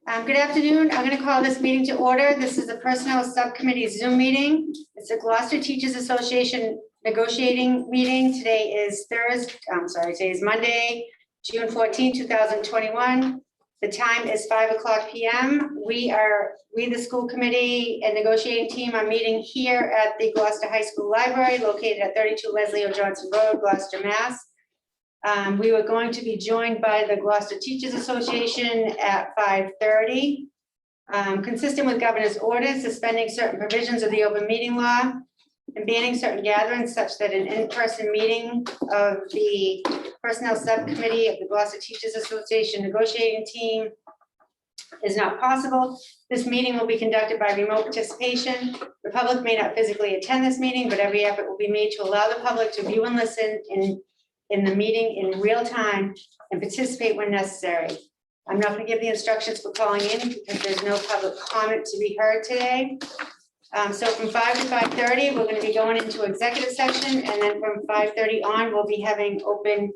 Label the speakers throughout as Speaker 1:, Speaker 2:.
Speaker 1: Good afternoon. I'm going to call this meeting to order. This is the Personnel Subcommittee Zoom meeting. It's the Gloucester Teachers Association negotiating meeting. Today is Monday, June 14, 2021. The time is 5:00 p.m. We, the school committee and negotiating team, are meeting here at the Gloucester High School Library located at 32 Leslie O. Johnson Road, Gloucester, Mass. We were going to be joined by the Gloucester Teachers Association at 5:30. Consistent with governor's orders, suspending certain provisions of the open meeting law and banning certain gatherings such that an in-person meeting of the Personnel Subcommittee of the Gloucester Teachers Association negotiating team is not possible. This meeting will be conducted by remote participation. The public may not physically attend this meeting, but every effort will be made to allow the public to view and listen in the meeting in real time and participate when necessary. I'm not going to give the instructions for calling in because there's no public comment to be heard today. So from 5 to 5:30, we're going to be going into executive session, and then from 5:30 on, we'll be having open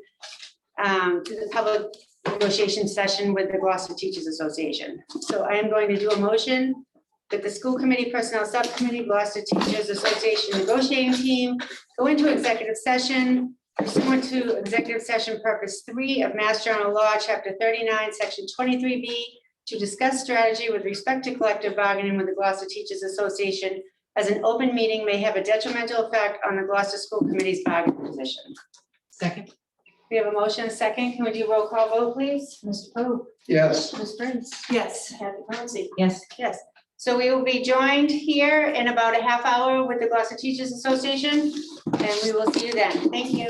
Speaker 1: to the public negotiation session with the Gloucester Teachers Association. So I am going to do a motion that the school committee, personnel subcommittee, Gloucester Teachers Association negotiating team go into executive session pursuant to executive session purpose 3 of Mass General Law, Chapter 39, Section 23B, to discuss strategy with respect to collective bargaining with the Gloucester Teachers Association, as an open meeting may have a detrimental effect on the Gloucester School Committee's bargaining position.
Speaker 2: Second.
Speaker 1: We have a motion, a second. Can we do roll call vote, please?
Speaker 2: Mr. Poe.
Speaker 3: Yes.
Speaker 2: Ms. Prince.
Speaker 1: Yes.
Speaker 2: Kathy Clancy. Yes.
Speaker 1: Yes. So we will be joined here in about a half hour with the Gloucester Teachers Association, and we will see you then. Thank you.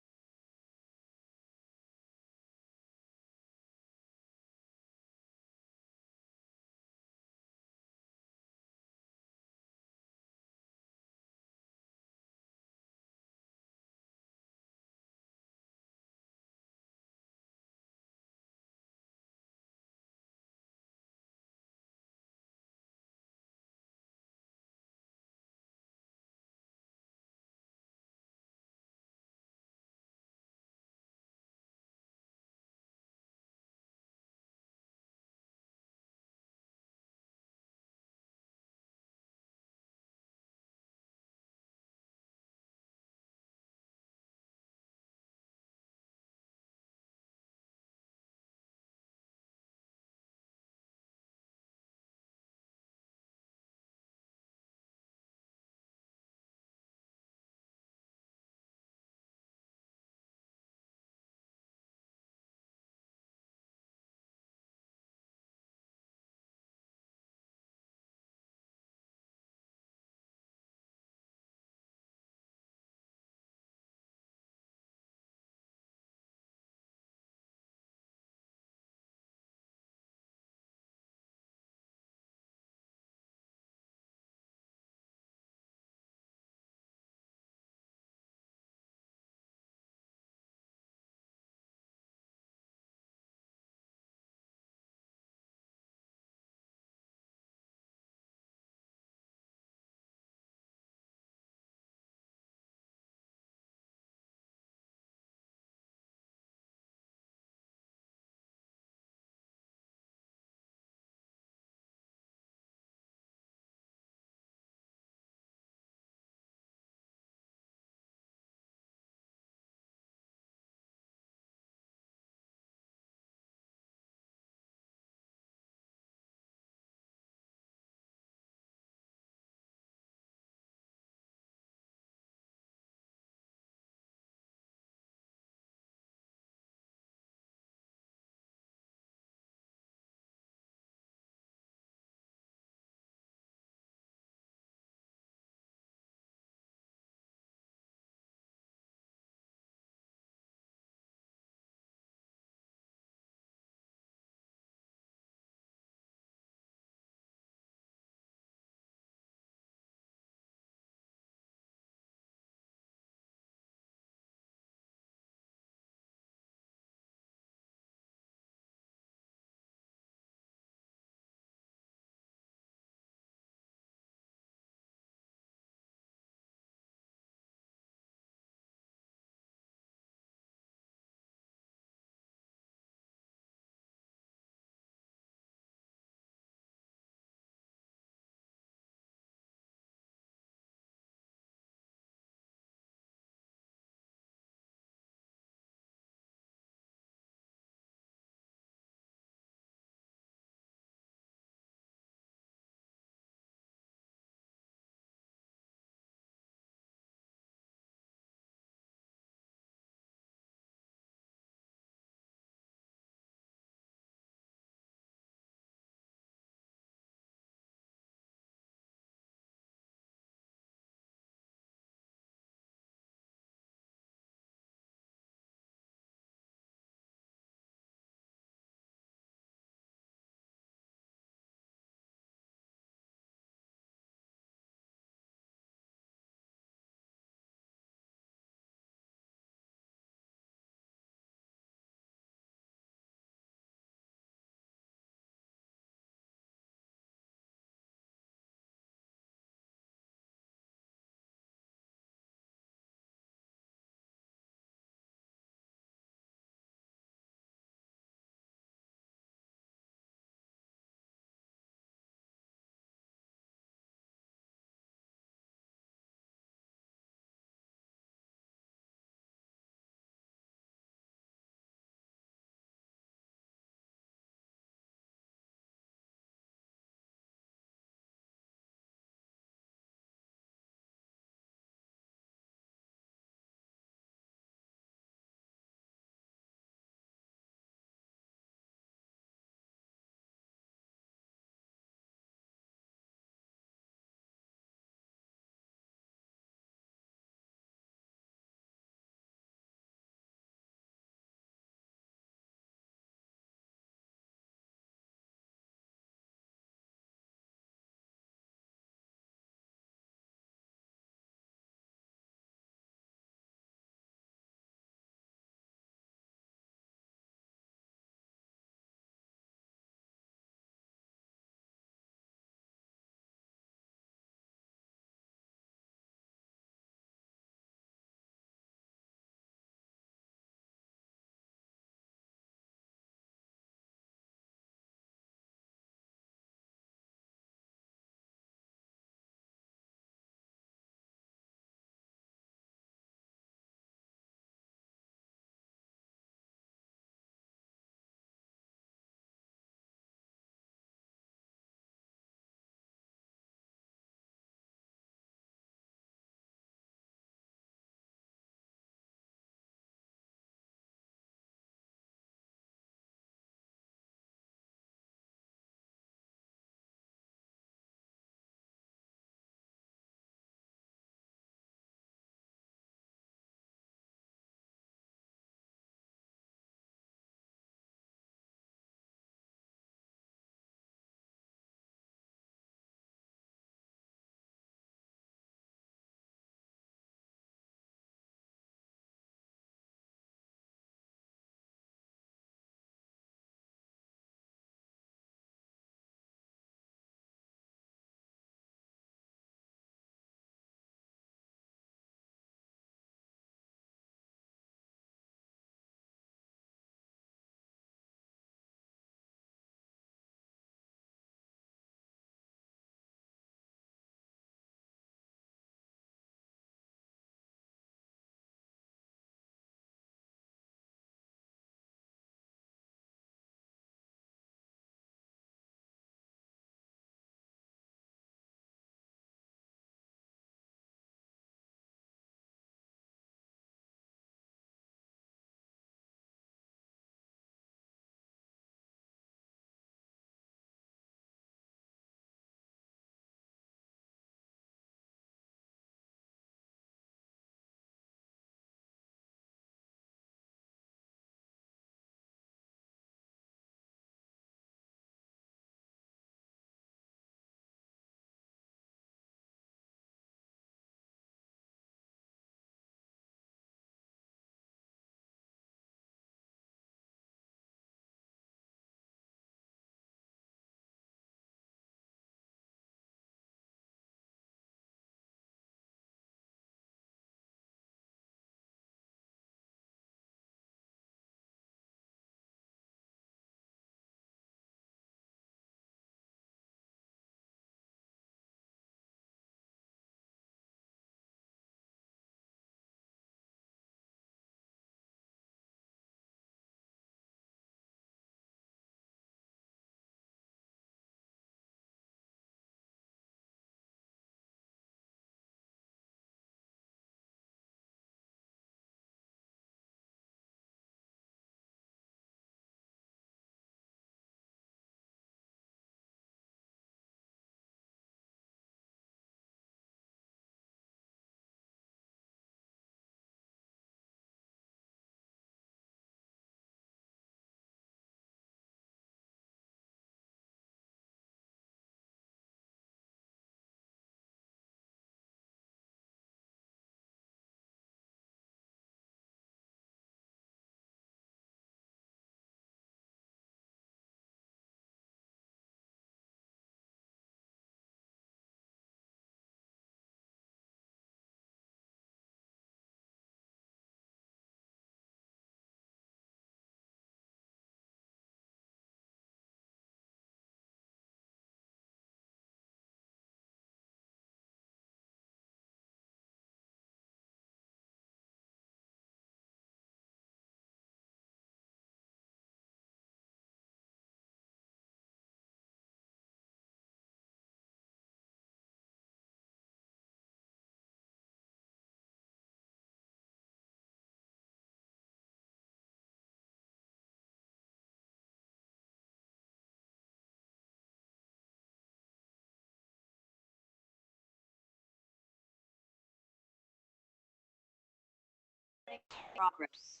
Speaker 3: Progress.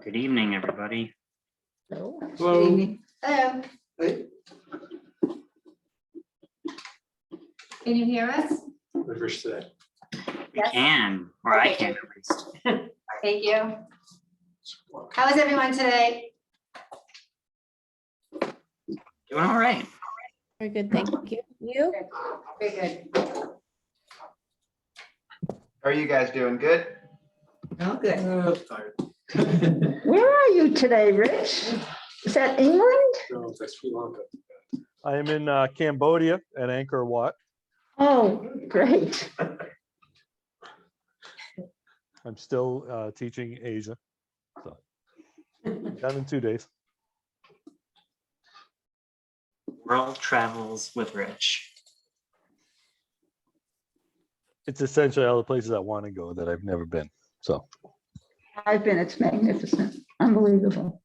Speaker 4: Good evening, everybody.
Speaker 5: Hello.
Speaker 6: Hello.
Speaker 5: Good evening.
Speaker 1: Hello,
Speaker 6: Hey,
Speaker 1: can you hear us?
Speaker 6: reverse today.
Speaker 4: We
Speaker 1: Yes.
Speaker 4: can, or I
Speaker 1: Okay,
Speaker 4: can at least.
Speaker 1: Thank you. How is everyone today?
Speaker 4: Doing all right.
Speaker 5: Very good, thank you. You?
Speaker 1: Very good.
Speaker 7: How are you guys doing? Good?
Speaker 2: Oh, good.
Speaker 6: Tired.
Speaker 5: Where are you today, Rich? Is that England?
Speaker 6: No, that's Sri Lanka.
Speaker 3: I am in Cambodia at Angkor Wat.
Speaker 6: Oh, great.
Speaker 3: I'm still teaching Asia. So done in 2 days.
Speaker 8: World travels with Rich.
Speaker 3: It's essentially all the places I want to go that I've never been. So
Speaker 6: I've been, it's magnificent, unbelievable.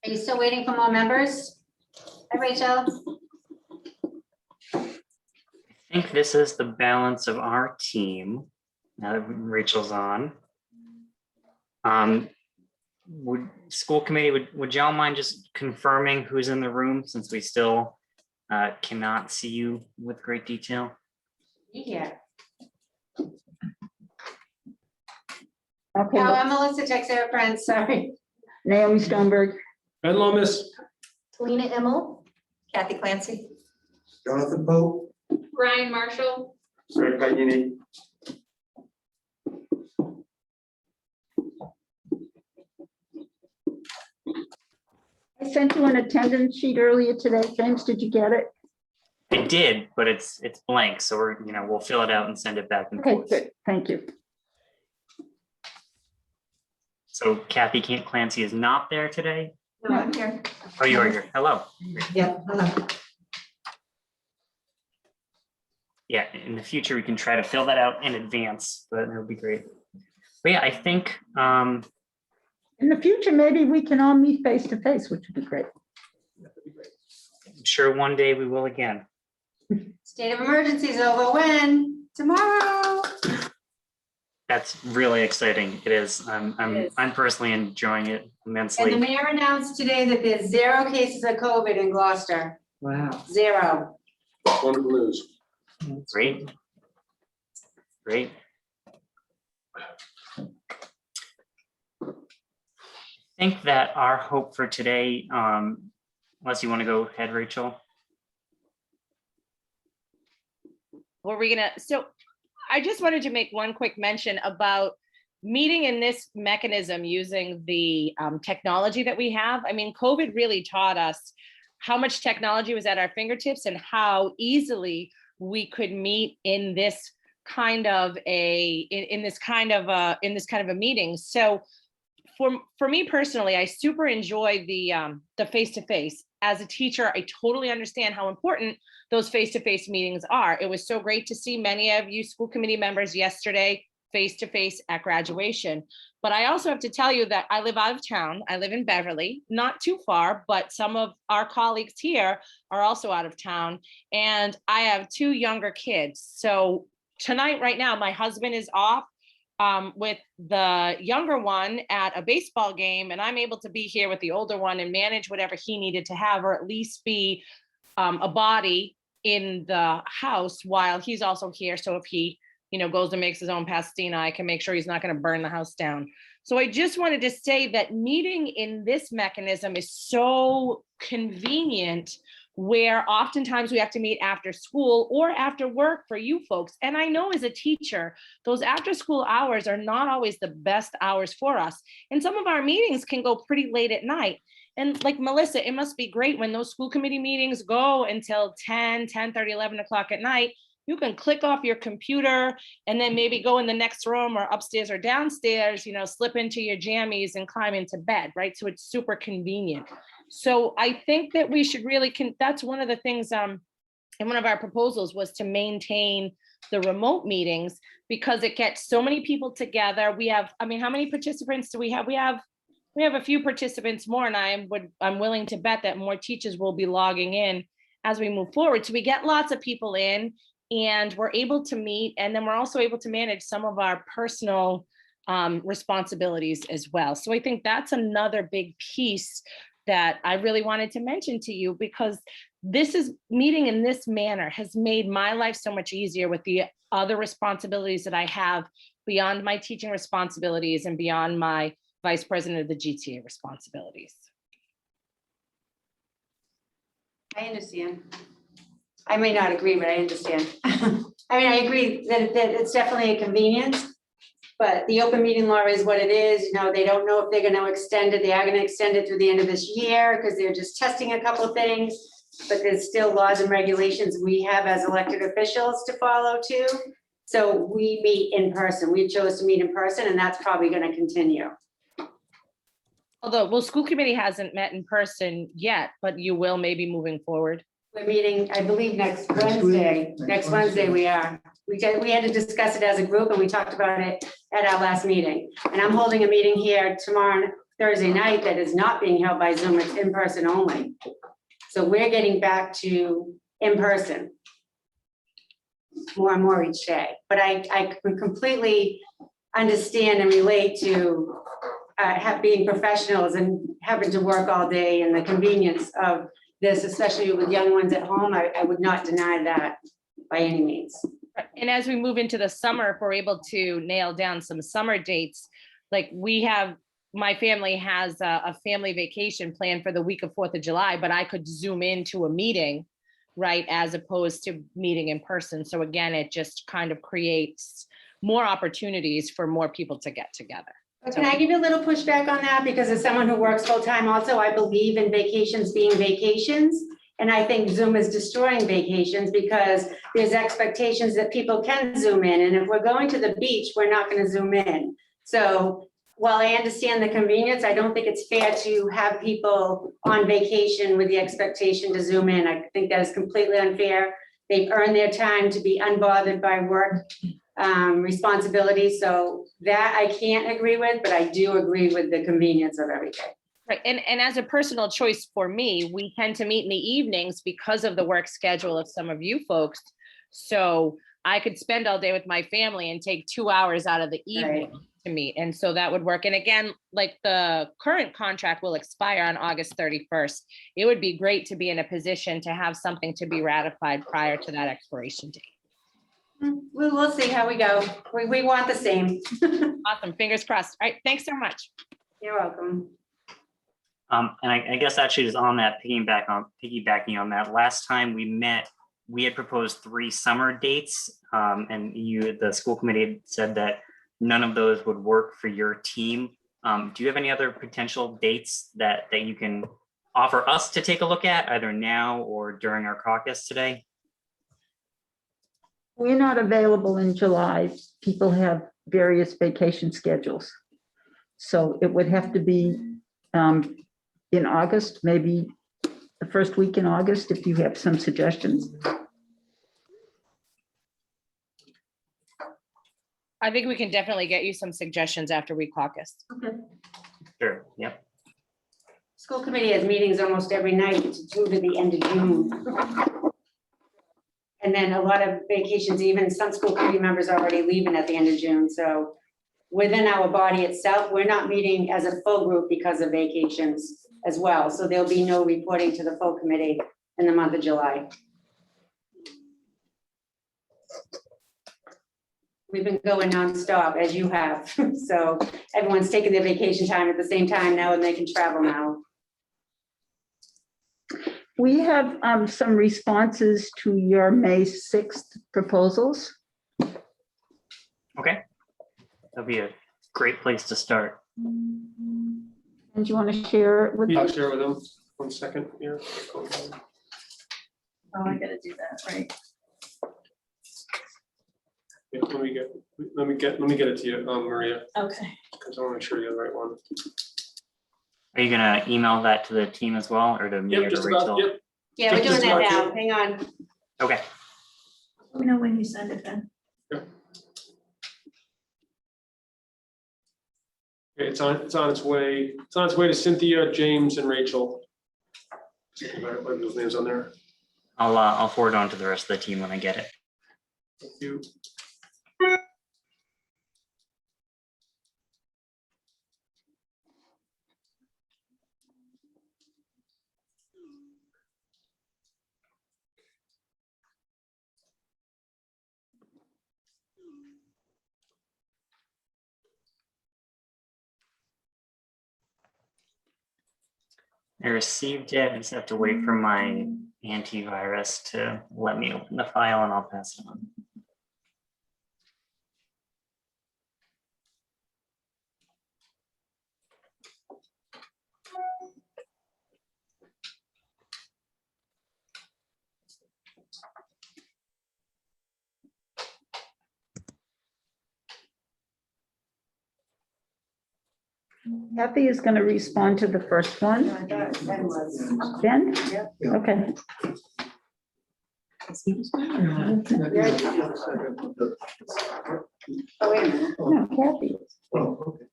Speaker 1: Are you still waiting for more members? Hi, Rachel.
Speaker 8: I think this is the balance of our team. Now that Rachel's on. Would school committee, would y'all mind just confirming who's in the room since we still cannot see you with great detail?
Speaker 1: Yeah.
Speaker 6: Okay,
Speaker 1: Oh, I'm Melissa Texera Friends, sorry.
Speaker 6: Naomi Stoneberg,
Speaker 9: Ben Lomas.
Speaker 2: Lena Immel. Kathy Clancy.
Speaker 9: Jonathan Pope.
Speaker 2: Brian Marshall.
Speaker 9: Greg Pagnini.
Speaker 6: I sent you an attendance sheet earlier today. James, did you get it?
Speaker 8: I did, but it's blank, so we'll fill it out and send it back and
Speaker 6: Okay,
Speaker 8: forth.
Speaker 6: good, thank you.
Speaker 8: So Kathy Clancy is not there today?
Speaker 2: No, I'm here.
Speaker 8: Oh, you are here. Hello.
Speaker 2: Yeah, hello.
Speaker 8: Yeah, in the future, we can try to fill that out in advance, but that would be great. But yeah, I think,
Speaker 6: In the future, maybe we can all meet face to face, which would be great.
Speaker 8: I'm sure one day we will again.
Speaker 1: State of emergency is over when? Tomorrow.
Speaker 8: That's really exciting. It is.
Speaker 1: It is.
Speaker 8: I'm personally enjoying it
Speaker 1: And the
Speaker 8: immensely.
Speaker 1: mayor announced today that there's 0 cases of COVID in Gloucester.
Speaker 2: Wow.
Speaker 1: 0.
Speaker 9: Wonderful news.
Speaker 8: Great. Great. I think that our hope for today, unless you want to go ahead, Rachel.
Speaker 10: Were we gonna, so I just wanted to make one quick mention about meeting in this mechanism using the technology that we have. I mean, COVID really taught us how much technology was at our fingertips and how easily we could meet in this kind of a meeting. So for me personally, I super enjoy the face-to-face. As a teacher, I totally understand how important those face-to-face meetings are. It was so great to see many of you school committee members yesterday face-to-face at graduation. But I also have to tell you that I live out of town. I live in Beverly, not too far, but some of our colleagues here are also out of town. And I have 2 younger kids. So tonight, right now, my husband is off with the younger one at a baseball game, and I'm able to be here with the older one and manage whatever he needed to have, or at least be a body in the house while he's also here. So if he, goes and makes his own pastina, I can make sure he's not going to burn the house down. So I just wanted to say that meeting in this mechanism is so convenient, where oftentimes we have to meet after school or after work for you folks. And I know as a teacher, those after school hours are not always the best hours for us. And some of our meetings can go pretty late at night. And like Melissa, it must be great when those school committee meetings go until 10, 10:30, 11 o'clock at night. You can click off your computer and then maybe go in the next room or upstairs or downstairs, slip into your jammies and climb into bed, right? So it's super convenient. So I think that we should really, that's one of the things in one of our proposals was to maintain the remote meetings, because it gets so many people together. We have, how many participants do we have? We have a few participants more, and I'm willing to bet that more teachers will be logging in as we move forward. So we get lots of people in and we're able to meet, and then we're also able to manage some of our personal responsibilities as well. So I think that's another big piece that I really wanted to mention to you, because this is meeting in this manner has made my life so much easier with the other responsibilities that I have beyond my teaching responsibilities and beyond my vice president of the GTA responsibilities.
Speaker 1: I understand. I may not agree, but I understand. I agree that it's definitely a convenience, But the open meeting law is what it is, you know, they don't know if they're gonna extend it, they are gonna extend it through the end of this year, because they're just testing a couple of things. But there's still laws and regulations we have as elected officials to follow too. So we meet in person, we chose to meet in person, and that's probably gonna continue.
Speaker 10: Although, well, school committee hasn't met in person yet, but you will maybe moving forward.
Speaker 1: We're meeting, I believe, next Wednesday. Next Wednesday we are. We had to discuss it as a group and we talked about it at our last meeting. And I'm holding a meeting here tomorrow, Thursday night, that is not being held by Zoom, it's in person only. So we're getting back to in person more and more each day. But I completely understand and relate to being professionals and having to work all day and the convenience of this, especially with young ones at home. I would not deny that by any means.
Speaker 10: And as we move into the summer, if we're able to nail down some summer dates, like my family has a family vacation planned for the week of 4th of July, but I could Zoom into a meeting, right, as opposed to meeting in person. So again, it just kind of creates more opportunities for more people to get together.
Speaker 1: But can I give you a little pushback on that? Because as someone who works full-time also, I believe in vacations being vacations. And I think Zoom is destroying vacations because there's expectations that people can Zoom in. And if we're going to the beach, we're not going to Zoom in. So while I understand the convenience, I don't think it's fair to have people on vacation with the expectation to Zoom in. I think that is completely unfair. They've earned their time to be unbothered by work responsibilities. So that I can't agree with, but I do agree with the convenience of everything.
Speaker 10: Right, and as a personal choice for me, we tend to meet in the evenings because of the work schedule of some of you folks. So I could spend all day with my family and take 2 hours out of the evening to meet. And so that would work. And again, like the current contract will expire on August 31st. It would be great to be in a position to have something to be ratified prior to that expiration date.
Speaker 1: We'll see how we go. We want the same.
Speaker 10: Awesome, fingers crossed. All right, thanks so much.
Speaker 1: You're welcome.
Speaker 8: And I guess actually is on that, piggybacking on that, last time we met, we had proposed 3 summer dates. And the school committee had said that none of those would work for your team. Do you have any other potential dates that you can offer us to take a look at either now or during our caucus today?
Speaker 6: We're not available in July. People have various vacation schedules. So it would have to be in August, maybe the first week in August, if you have some suggestions.
Speaker 10: I think we can definitely get you some suggestions after we caucus.
Speaker 8: Sure, yep.
Speaker 1: School committee has meetings almost every night through to the end of June. And then a lot of vacations, even some school committee members are already leaving at the end of June. So within our body itself, we're not meeting as a full group because of vacations as well. So there'll be no reporting to the full committee in the month of July. We've been going nonstop, as you have. So everyone's taking their vacation time at the same time now and they can travel now.
Speaker 6: We have some responses to your May 6th proposals.
Speaker 8: Okay. That'd be a great place to start.
Speaker 6: And do you want to share it with
Speaker 9: I'll
Speaker 6: us?
Speaker 9: share with them. 1 second here.
Speaker 2: Oh, I gotta do that, right?
Speaker 9: Yeah, let me get it to you, Maria,
Speaker 2: Okay.
Speaker 9: because I want to make sure you have the right one.
Speaker 8: Are you gonna email that to the team as well, or to me or
Speaker 9: Yep,
Speaker 8: to
Speaker 9: just about,
Speaker 8: Rachel?
Speaker 9: yep.
Speaker 1: Yeah, we're
Speaker 9: Just
Speaker 1: doing that
Speaker 9: about
Speaker 1: now.
Speaker 9: it.
Speaker 1: Hang on.
Speaker 8: Okay.
Speaker 2: Let me know when you send it then.
Speaker 9: Okay, it's on its way. It's on its way to Cynthia, James, and Rachel. What are those names on there?
Speaker 8: I'll forward on to the rest of the team when I get it.
Speaker 9: Thank you.
Speaker 8: I received it. I just have to wait for my antivirus to let me open the file and I'll pass it on.
Speaker 6: Kathy is going to respond to the first one.
Speaker 1: I thought Ben was.
Speaker 6: Ben?
Speaker 1: Yep.
Speaker 6: Okay.
Speaker 1: Oh, wait a minute.
Speaker 6: No, Kathy is.
Speaker 11: Oh, okay.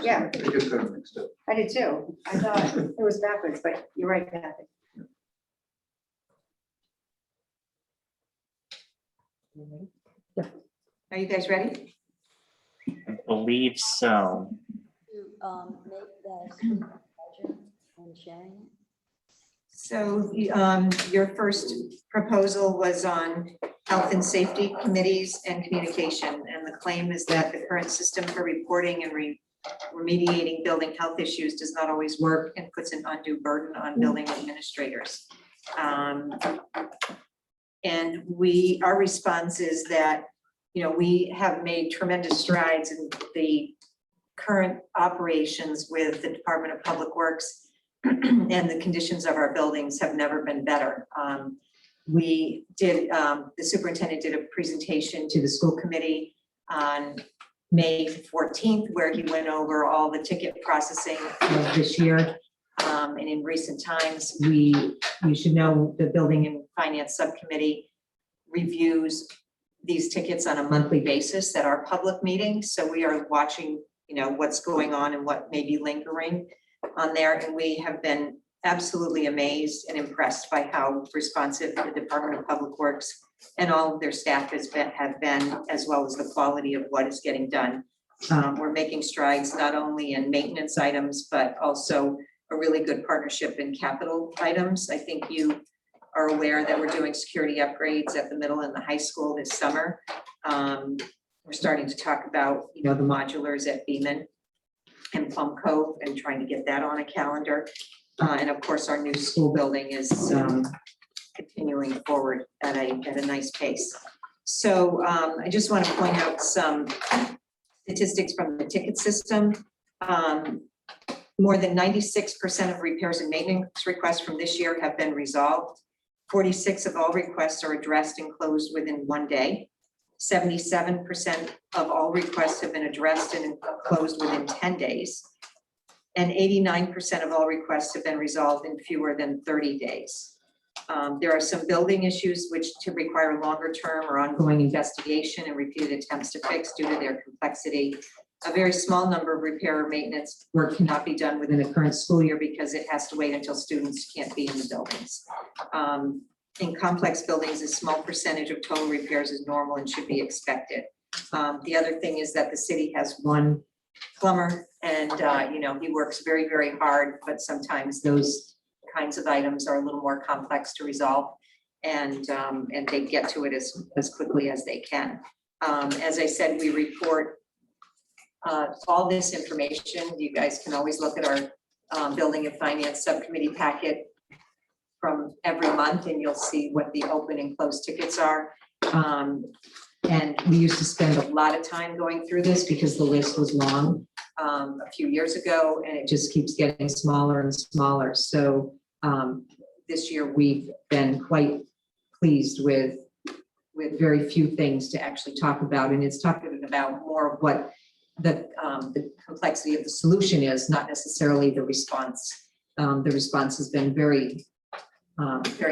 Speaker 1: Yeah,
Speaker 11: I just got it mixed up.
Speaker 1: I did too. I thought it was backwards, but you're right, Kathy.
Speaker 12: Are you guys ready?
Speaker 8: I believe so.
Speaker 13: Make the screen larger and sharing it.
Speaker 12: So your first proposal was on health and safety committees and communication. And the claim is that the current system for reporting and remediating building health issues does not always work and puts an undue burden on building administrators. And our response is that, you know, we have made tremendous strides in the current operations with the Department of Public Works, and the conditions of our buildings have never been better. The superintendent did a presentation to the school committee on May 14th, where he went over all the ticket processing of this year. And in recent times, you should know the Building and Finance Subcommittee reviews these tickets on a monthly basis at our public meetings. So we are watching, you know, what's going on and what may be lingering on there. And we have been absolutely amazed and impressed by how responsive the Department of Public Works and all of their staff have been, as well as the quality of what is getting done. We're making strides not only in maintenance items, but also a really good partnership in capital items. I think you are aware that we're doing security upgrades at the middle and the high school this summer. We're starting to talk about, you know, the modulars at Beaman and Plum Cove and trying to get that on a calendar. And of course, our new school building is continuing forward at a nice pace. So I just want to point out some statistics from the ticket system. More than 96% of repairs and maintenance requests from this year have been resolved. 46 of all requests are addressed and closed within 1 day. 77% of all requests have been addressed and closed within 10 days. And 89% of all requests have been resolved in fewer than 30 days. There are some building issues which require longer term or ongoing investigation and repeated attempts to fix due to their complexity. A very small number of repair or maintenance work cannot be done within the current school year because it has to wait until students can't be in the buildings. In complex buildings, a small percentage of total repairs is normal and should be expected. The other thing is that the city has one plumber and, you know, he works very, very hard, but sometimes those kinds of items are a little more complex to resolve and they get to it as quickly as they can. As I said, we report all this information. You guys can always look at our Building and Finance Subcommittee packet from every month and you'll see what the open and closed tickets are. And we used to spend a lot of time going through this because the list was long a few years ago and it just keeps getting smaller and smaller. So this year we've been quite pleased with very few things to actually talk about. And it's talking about more of what the complexity of the solution is, not necessarily the response. The response has been very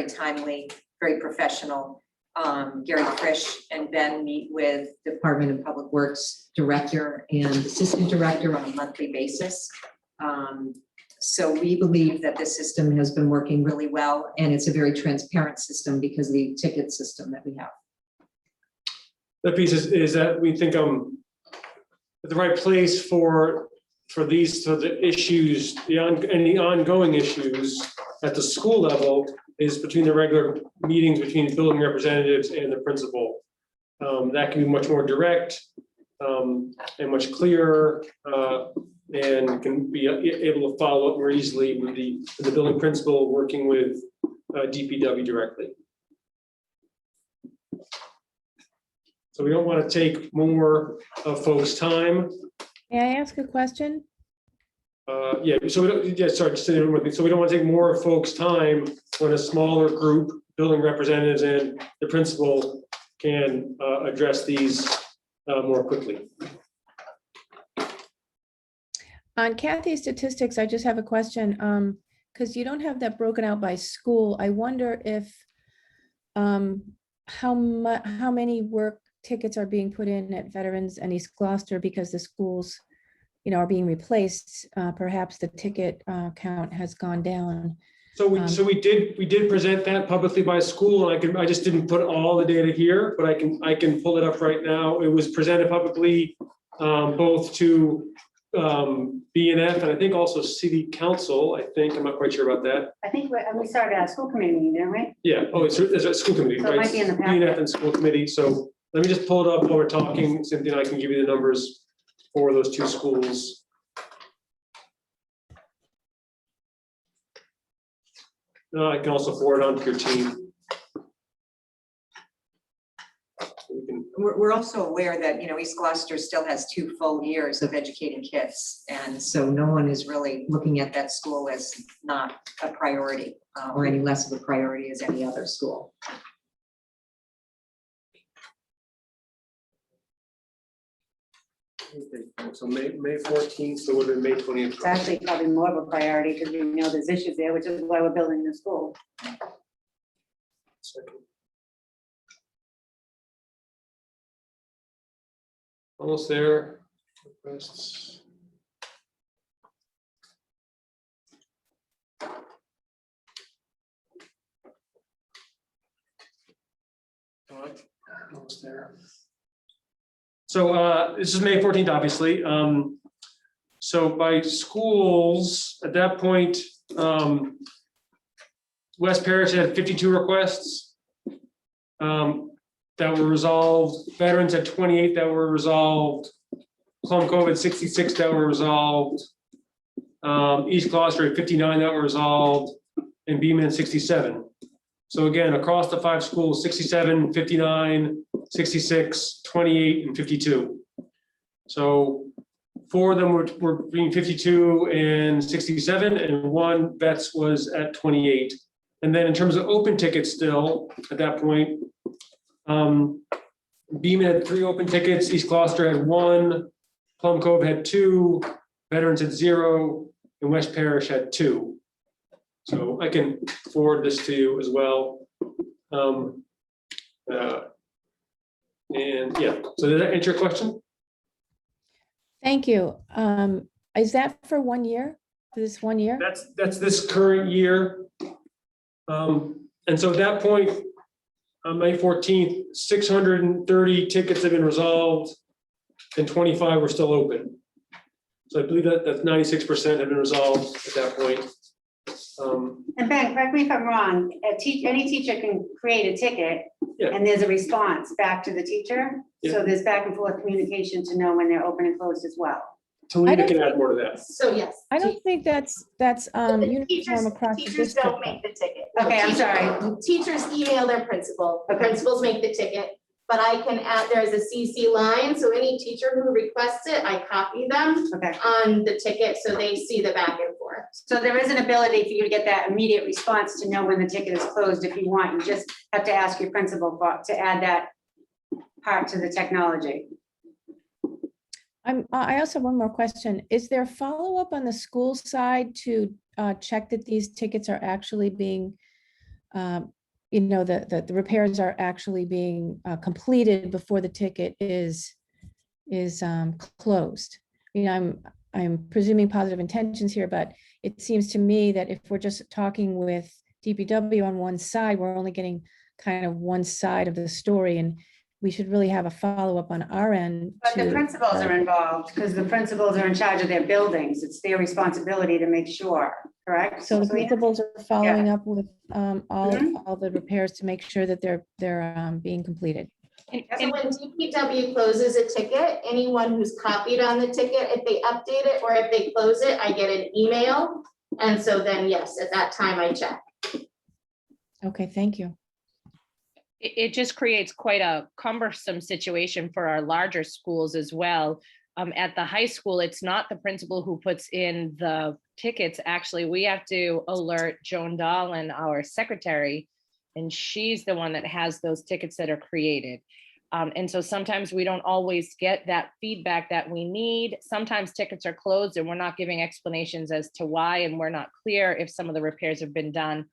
Speaker 12: timely, very professional. Gary Frisch and Ben meet with Department of Public Works Director and Assistant Director on a monthly basis. So we believe that this system has been working really well and it's a very transparent system because of the ticket system that we have.
Speaker 9: That piece is that we think at the right place for the issues, any ongoing issues at the school level is between the regular meetings between building representatives and the principal. That can be much more direct and much clearer and can be able to follow up more easily with the building principal working with DPW directly. So we don't want to take more of folks' time.
Speaker 5: May I ask a question?
Speaker 9: Yeah, so we don't, yeah, sorry, just with me. So we don't want to take more of folks' time when a smaller group, building representatives and the principal can address these more quickly.
Speaker 5: On Kathy's statistics, I just have a question, because you don't have that broken out by school. I wonder if how many work tickets are being put in at Veterans and East Gloucester because the schools, are being replaced. Perhaps the ticket count has gone down.
Speaker 9: So we did present that publicly by school, and I just didn't put all the data here, but I can pull it up right now. It was presented publicly, both to BNF and I think also city council, I'm not quite sure about that.
Speaker 1: I think we started a school committee meeting, didn't we?
Speaker 9: Yeah, it's a school committee,
Speaker 1: So it
Speaker 9: right?
Speaker 1: might be in the
Speaker 9: BNF
Speaker 1: packet.
Speaker 9: and school committee, so let me just pull it up while we're talking, Cynthia, and I can give you the numbers for those two schools. I can also forward on to your team. We can-
Speaker 12: We're also aware that, East Gloucester still has 2 full years of educating kids. And so no one is really looking at that school as not a priority or any less of a priority as any other school.
Speaker 9: So May 14th, so would have been May 20th.
Speaker 1: It's actually probably more of a priority because we know there's issues there, which is why we're building the school.
Speaker 9: Almost there. Requests. All right, almost there. So this is May 14th, obviously. So by schools, at that point, West Parish had 52 requests that were resolved. Veterans had 28 that were resolved. Plum Cove had 66 that were resolved. East Gloucester had 59 that were resolved, and Beaman 67. So again, across the 5 schools, 67, 59, 66, 28, and 52. So 4 of them were being 52 and 67, and 1 vets was at 28. And then in terms of open tickets still, at that point, Beaman had 3 open tickets, East Gloucester had 1, Plum Cove had 2, Veterans had 0, and West Parish had 2. So I can forward this to you as well. And yeah, so did that answer your question?
Speaker 5: Thank you. Is that for 1 year? For this 1 year?
Speaker 9: That's this current year. And so at that point, on May 14th, 630 tickets have been resolved and 25 were still open. So I believe that's 96% have been resolved at that point.
Speaker 1: And Ben, correct me if I'm wrong, any teacher can create a ticket
Speaker 9: Yeah.
Speaker 1: and there's a response back to the teacher. So there's back and forth communication to know when they're open and closed as well.
Speaker 9: Talina can add more to that.
Speaker 2: So yes.
Speaker 5: I don't think that's uniform across the
Speaker 2: Teachers don't
Speaker 5: district.
Speaker 2: make the ticket.
Speaker 1: Okay, I'm sorry.
Speaker 2: Teachers email their principal, the
Speaker 1: Okay.
Speaker 2: principals make the ticket, but I can add, there's a CC line, so any teacher who requests it, I copy them
Speaker 1: Okay.
Speaker 2: on the ticket, so they see the back and forth.
Speaker 1: So there is an ability for you to get that immediate response to know when the ticket is closed if you want. You just have to ask your principal to add that part to the technology.
Speaker 5: I also have one more question. Is there follow-up on the school side to check that these tickets are actually being, the repairs are actually being completed before the ticket is closed? I'm presuming positive intentions here, but it seems to me that if we're just talking with DPW on one side, we're only getting kind of one side of the story, and we should really have a follow-up on our end.
Speaker 1: But the
Speaker 5: to-
Speaker 1: principals are involved because the principals are in charge of their buildings. It's their responsibility to make sure, correct?
Speaker 5: So the principals are following up with all
Speaker 1: Mhm.
Speaker 5: the repairs to make sure that they're being completed.
Speaker 2: So when DPW closes a ticket, anyone who's copied on the ticket, if they update it or if they close it, I get an email. And so then, yes, at that time I check.
Speaker 5: Okay, thank you.
Speaker 10: It just creates quite a cumbersome situation for our larger schools as well. At the high school, it's not the principal who puts in the tickets. Actually, we have to alert Joan Dolan, our secretary, and she's the one that has those tickets that are created. And so sometimes we don't always get that feedback that we need. Sometimes tickets are closed and we're not giving explanations as to why, and we're not clear if some of the repairs have been done.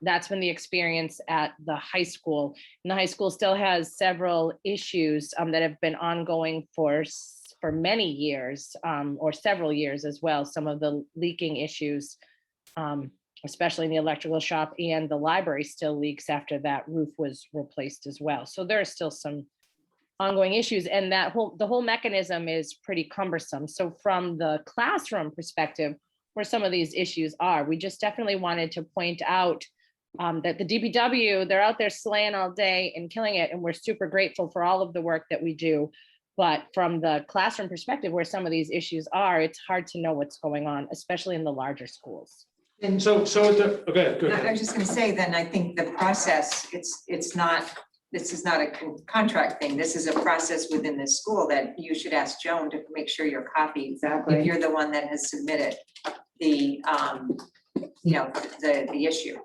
Speaker 10: That's been the experience at the high school. And the high school still has several issues that have been ongoing for many years, or several years as well. Some of the leaking issues, especially in the electrical shop, and the library still leaks after that roof was replaced as well. So there are still some ongoing issues, and the whole mechanism is pretty cumbersome. So from the classroom perspective, where some of these issues are, we just definitely wanted to point out that the DPW, they're out there slaying all day and killing it, and we're super grateful for all of the work that we do. But from the classroom perspective, where some of these issues are, it's hard to know what's going on, especially in the larger schools.
Speaker 9: Okay, good.
Speaker 12: I was just gonna say, then I think the process, it's not, this is not a contract thing. This is a process within the school that you should ask Joan to make sure you're copied.
Speaker 1: Exactly.
Speaker 12: If you're the one that has submitted the, the issue.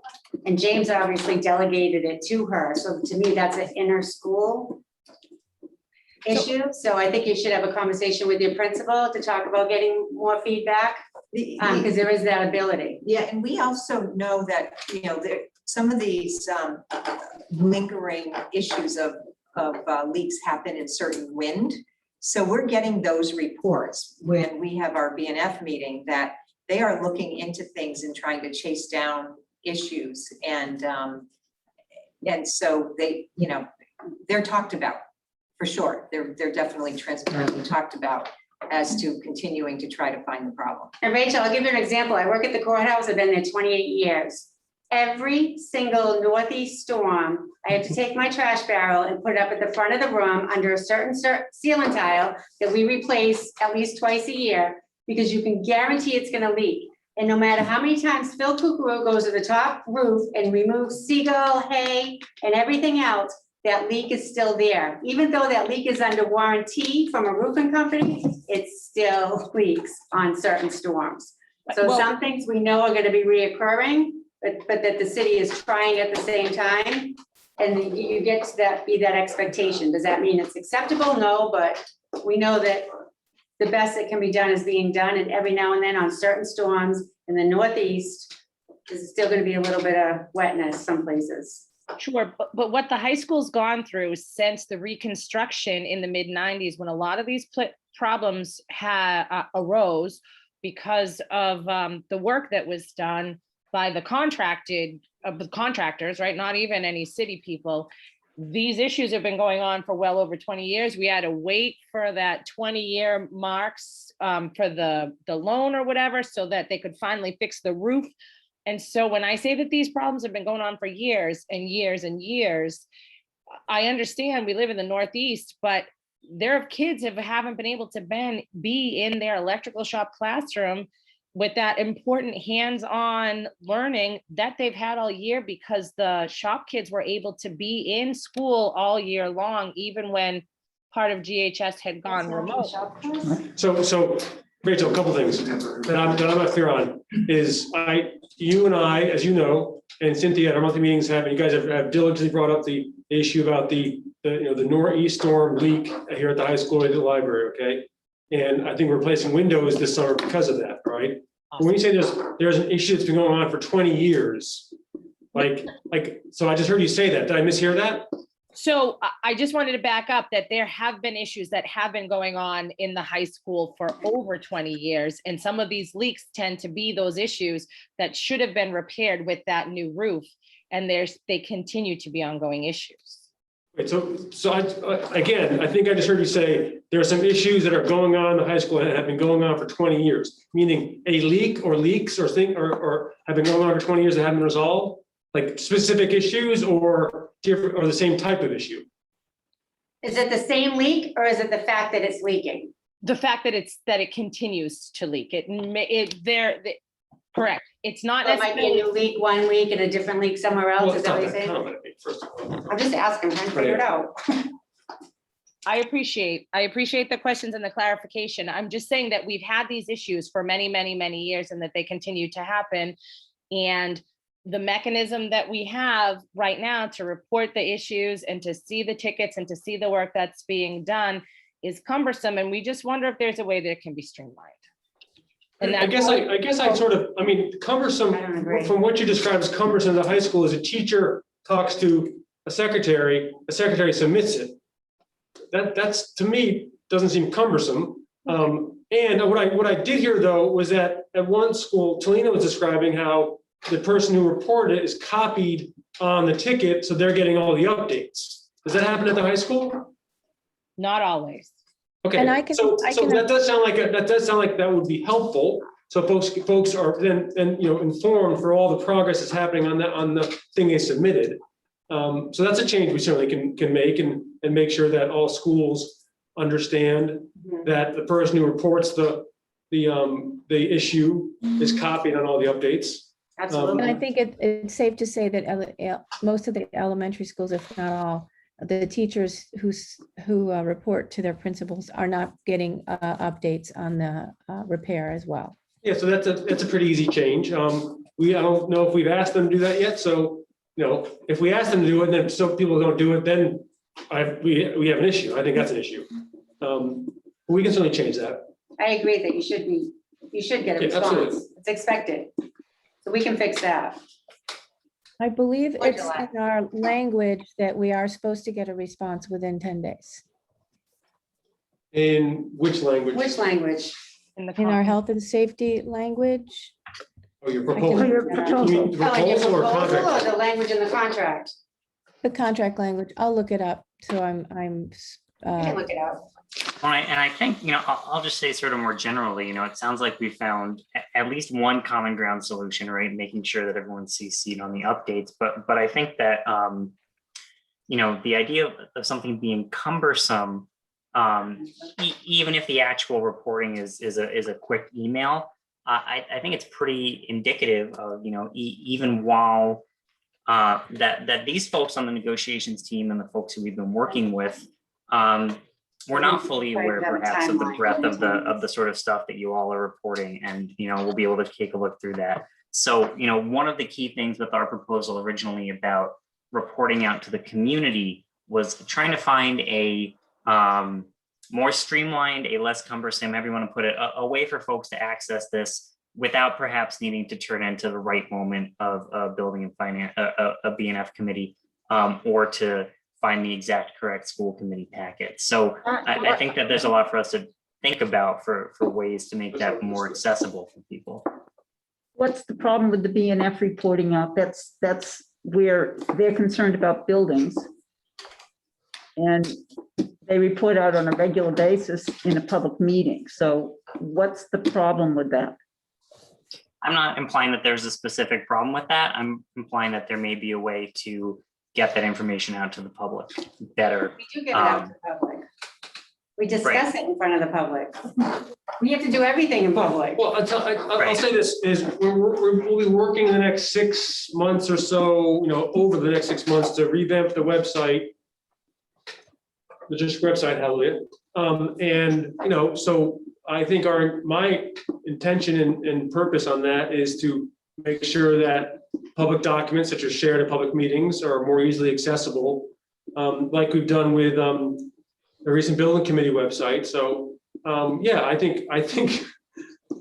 Speaker 1: And James obviously delegated it to her, so to me, that's an inner school issue, so I think you should have a conversation with your principal to talk about getting more feedback, because there is that ability.
Speaker 12: Yeah, and we also know that, there, some of these lingering issues of leaks happen in certain wind. So we're getting those reports when we have our BNF meeting, that they are looking into things and trying to chase down issues. And so they, they're talked about, for sure. They're definitely transparently talked about as to continuing to try to find the problem.
Speaker 1: And Rachel, I'll give you an example. I work at the courthouse. I've been there 28 years. Every single northeast storm, I have to take my trash barrel and put it up at the front of the room under a certain ceiling tile that we replace at least twice a year, because you can guarantee it's gonna leak. And no matter how many times Phil Kukuru goes to the top roof and removes seagull, hay, and everything else, that leak is still there. Even though that leak is under warranty from a roofing company, it still leaks on certain storms. So
Speaker 10: Well-
Speaker 1: some things we know are gonna be reoccurring, but that the city is trying at the same time. And you get to that, be that expectation. Does that mean it's acceptable? No, but we know that the best that can be done is being done, and every now and then on certain storms in the Northeast, there's still gonna be a little bit of wetness some places.
Speaker 10: Sure, but what the high school's gone through since the reconstruction in the mid-90s, when a lot of these problems arose because of the work that was done by the contractors, right? Not even any city people. These issues have been going on for well over 20 years. We had to wait for that 20-year marks for the loan or whatever, so that they could finally fix the roof. And so when I say that these problems have been going on for years and years and years, I understand we live in the Northeast, but there are kids who haven't been able to be in their electrical shop classroom with that important hands-on learning that they've had all year, because the shop kids were able to be in school all year long, even when part of GHS had gone remote.
Speaker 9: So Rachel, a couple things that I'm not clear on is you and I, as you know, and Cynthia at our monthly meetings you guys have diligently brought up the issue about the northeast storm leak here at the high school at the library, okay? And I think we're replacing windows this summer because of that, right? When you say there's an issue that's been going on for 20 years, so I just heard you say that. Did I mishear that?
Speaker 10: So I just wanted to back up that there have been issues that have been going on in the high school for over 20 years. And some of these leaks tend to be those issues that should have been repaired with that new roof. And they continue to be ongoing issues.
Speaker 9: Wait, so I think I just heard you say there are some issues that are going on in the high school that have been going on for 20 years, meaning a leak or leaks or have been going on for 20 years that haven't been resolved, like specific issues or different or the same type of issue.
Speaker 1: Is it the same leak, or is it the fact that it's leaking?
Speaker 10: The fact that it continues to leak. Correct. It's not.
Speaker 1: So it might be a new leak one week and a different leak somewhere else.
Speaker 9: Well,
Speaker 1: Is
Speaker 9: it's
Speaker 1: that
Speaker 9: not
Speaker 1: what you're
Speaker 9: that
Speaker 1: saying?
Speaker 9: common, first of all.
Speaker 1: I'm just asking, trying to figure it out.
Speaker 10: I appreciate the questions and the clarification. I'm just saying that we've had these issues for many, many, many years, and that they continue to happen. And the mechanism that we have right now to report the issues and to see the tickets and to see the work that's being done is cumbersome, and we just wonder if there's a way that it can be streamlined. And
Speaker 9: I guess I sort of, I mean, cumbersome,
Speaker 1: I don't agree.
Speaker 9: from what you described as cumbersome in the high school is a teacher talks to a secretary submits it. That's, to me, doesn't seem cumbersome. And what I did hear though, was that at one school, Talina was describing how the person who reported it is copied on the ticket, so they're getting all the updates. Does that happen at the high school?
Speaker 10: Not always.
Speaker 9: Okay,
Speaker 5: And I can-
Speaker 9: so
Speaker 5: I can-
Speaker 9: that does sound like that would be helpful. So folks are then informed for all the progress that's happening on the thing they submitted. So that's a change we certainly can make and make sure that all schools understand that the person who reports the issue is copied on all the updates.
Speaker 1: Absolutely.
Speaker 5: And I think it's safe to say that most of the elementary schools, if not all, the teachers who report to their principals are not getting updates on the repair as well.
Speaker 9: Yeah, so that's a pretty easy change. I don't know if we've asked them to do that yet, so, if we ask them to do it, and then so people don't do it, then we have an issue. I think that's an issue. We can certainly change that.
Speaker 1: I agree that you should get a
Speaker 9: Yeah, absolutely.
Speaker 1: response. It's expected. So we can fix that.
Speaker 5: I believe
Speaker 1: Or
Speaker 5: it's
Speaker 1: July.
Speaker 5: in our language that we are supposed to get a response within 10 days.
Speaker 9: In which language?
Speaker 1: Which language?
Speaker 10: In the
Speaker 5: In our
Speaker 10: con-
Speaker 5: health and safety language,
Speaker 9: Oh, your
Speaker 5: I can
Speaker 9: proposal?
Speaker 5: look
Speaker 6: your
Speaker 5: that up.
Speaker 9: You mean the
Speaker 1: Oh, in your
Speaker 9: proposal or
Speaker 1: proposal or
Speaker 9: contract?
Speaker 1: the language in the contract?
Speaker 5: the contract language, I'll look it up. So I'm,
Speaker 1: You can look it up.
Speaker 8: Well, I think, I'll just say sort of more generally, it sounds like we found at least one common ground solution, right? Making sure that everyone's CC'd on the updates. But I think that, the idea of something being cumbersome, even if the actual reporting is a quick email, I think it's pretty indicative of, even while that these folks on the negotiations team and the folks who we've been working with, we're not fully aware perhaps of the breadth of the sort of stuff that you all are reporting, and we'll be able to take a look through that. So one of the key things with our proposal originally about reporting out to the community was trying to find a more streamlined, a less cumbersome, everyone to put it, a way for folks to access this without perhaps needing to turn into the right moment of a building and finance, a BNF committee, or to find the exact correct school committee packet. So I think that there's a lot for us to think about for ways to make that more accessible for people.
Speaker 6: What's the problem with the BNF reporting out? That's where they're concerned about buildings. And they report out on a regular basis in a public meeting. So what's the problem with that?
Speaker 8: I'm not implying that there's a specific problem with that. I'm implying that there may be a way to get that information out to the public better.
Speaker 1: We do get it out to the public. We discuss it in front of the public. We have to do everything in public.
Speaker 9: Well, I'll say this is we'll be working the next 6 months or so, over the next 6 months to revamp the website. The district website, hallelujah. So I think my intention and purpose on that is to make sure that public documents that are shared at public meetings are more easily accessible, like we've done with the recent building committee website. So I think